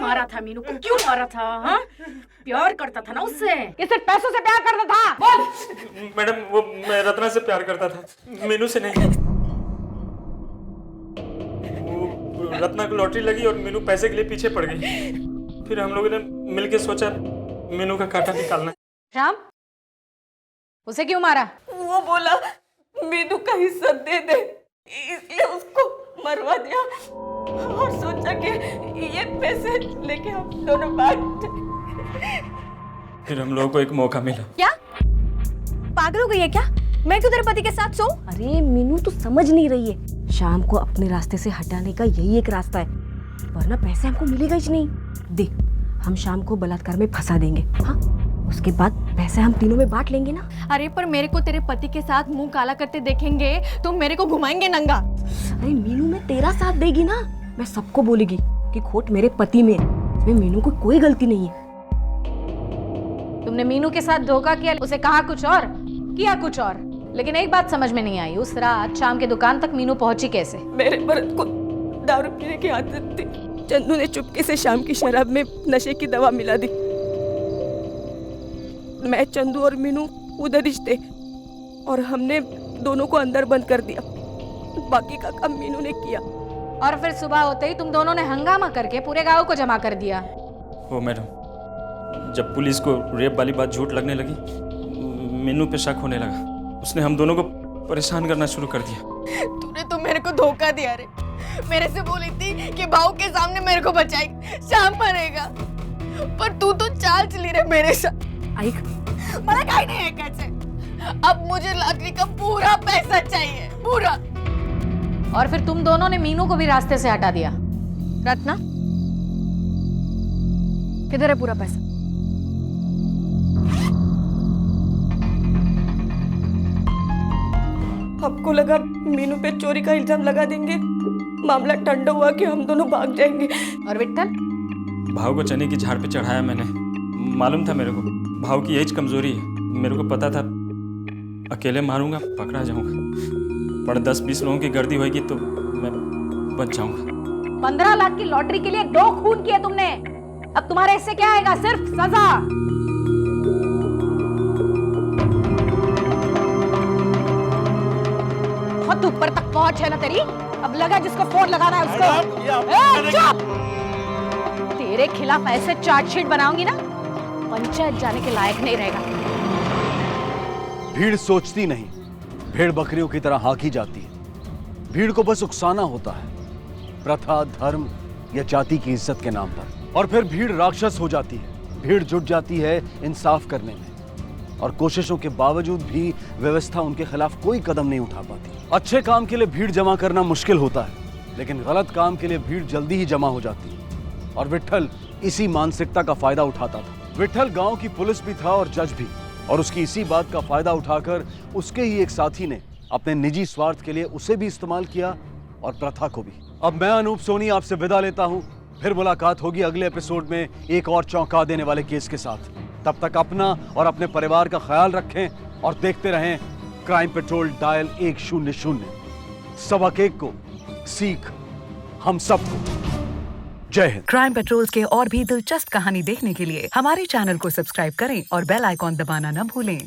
मारा था मीनू को? क्यों मारा था? हाँ? प्यार करता था ना उससे, ये सिर्फ पैसों से प्यार करता था? बोल। मैडम, वो मैं रत्ना से प्यार करता था, मीनू से नहीं। वो रत्ना को लॉटरी लगी और मीनू पैसे के लिए पीछे पड़ गई। फिर हम लोगों ने मिलके सोचा मीनू का कांटा निकालना। श्याम, उसे क्यों मारा? वो बोला मीनू का हिस्सा दे दे, इसलिए उसको मरवा दिया और सोचा कि ये पैसे लेके हम दोनों बांट। फिर हम लोगों को एक मौका मिला। क्या पागल हो गई है क्या? मैं क्यों तेरे पति के साथ सोऊं? अरे मीनू तू समझ नहीं रही है, शाम को अपने रास्ते से हटाने का यही एक रास्ता है, वरना पैसे हमको मिलेगा ही नहीं। देख, हम शाम को बलात्कार में फंसा देंगे, हाँ? उसके बाद पैसे हम तीनों में बांट लेंगे ना। अरे पर मेरे को तेरे पति के साथ मुंह काला करते देखेंगे तो मेरे को घुमाएंगे नंगा। अरे मीनू में तेरा साथ देगी ना, मैं सबको बोलेगी कि खोट मेरे पति में है, इसमें मीनू को कोई गलती नहीं है। तुमने मीनू के साथ धोखा किया, उसे कहा कुछ और, किया कुछ और। लेकिन एक बात समझ में नहीं आई, उस रात शाम के दुकान तक मीनू पहुंची कैसे? मेरे मर्द को दारू पीने की आदत थी, चंदू ने चुपके से शाम की शराब में नशे की दवा मिला दी। मैं, चंदू और मीनू उधर ही थे और हमने दोनों को अंदर बंद कर दिया। बाकी का काम मीनू ने किया। और फिर सुबह होते ही तुम दोनों ने हंगामा करके पूरे गांव को जमा कर दिया। ओ मैडम, जब पुलिस को रेप वाली बात झूठ लगने लगी, मीनू पे शक होने लगा। उसने हम दोनों को परेशान करना शुरू कर दिया। तूने तो मेरे को धोखा दिया रे। मेरे से बोली थी कि भाऊ के सामने मेरे को बचाएगी, शाम मरेगा, पर तू तो चाल चली रे मेरे साथ। आइक, मला काही नहीं ऐकायचंय। अब मुझे लॉटरी का पूरा पैसा चाहिए, पूरा। और फिर तुम दोनों ने मीनू को भी रास्ते से हटा दिया। रत्ना, किधर है पूरा पैसा? आपको लगा मीनू पे चोरी का इल्जाम लगा देंगे, मामला ठंडा हुआ कि हम दोनों भाग जाएंगे। और विट्ठल? भाव को चने की झाड़ पे चढ़ाया मैंने। मालूम था मेरे को भाव की यही कमजोरी है। मेरे को पता था अकेले मारूंगा पकड़ा जाऊंगा, पर 10-20 लोगों की गर्दी होगी तो मैं बच जाऊंगा। 15 लाख की लॉटरी के लिए 2 खून किए तुमने, अब तुम्हारे हिस्से क्या आएगा? सिर्फ सजा। बहुत ऊपर तक पहुंच है ना तेरी, अब लगा जिसको फोन लगाना है उसको। चुप! तेरे खिलाफ ऐसे चार्जशीट बनाऊंगी ना, पंचायत जाने के लायक नहीं रहेगा। भीड़ सोचती नहीं, भेड़ बकरियों की तरह हाँकी जाती है। भीड़ को बस उकसाना होता है, प्रथा, धर्म या जाति की इज्जत के नाम पर, और फिर भीड़ राक्षस हो जाती है। भीड़ जुट जाती है इंसाफ करने में, और कोशिशों के बावजूद भी व्यवस्था उनके खिलाफ कोई कदम नहीं उठा पाती। अच्छे काम के लिए भीड़ जमा करना मुश्किल होता है, लेकिन गलत काम के लिए भीड़ जल्दी ही जमा हो जाती है। और विट्ठल इसी मानसिकता का फायदा उठाता था। विट्ठल गांव की पुलिस भी था और जज भी, और उसकी इसी बात का फायदा उठाकर उसके ही एक साथी ने अपने निजी स्वार्थ के लिए उसे भी इस्तेमाल किया और प्रथा को भी। अब मैं अनूप सोनी आपसे विदा लेता हूं, फिर मुलाकात होगी अगले एपिसोड में एक और चौंका देने वाले केस के साथ। तब तक अपना और अपने परिवार का ख्याल रखें और देखते रहें क्राइम पेट्रोल डायल 100। सबक एक को सीख हम सबको। जय हिंद। क्राइम पेट्रोल्स के और भी दिलचस्प कहानी देखने के लिए हमारे चैनल को सब्सक्राइब करें और बेल आइकॉन दबाना न भूलें।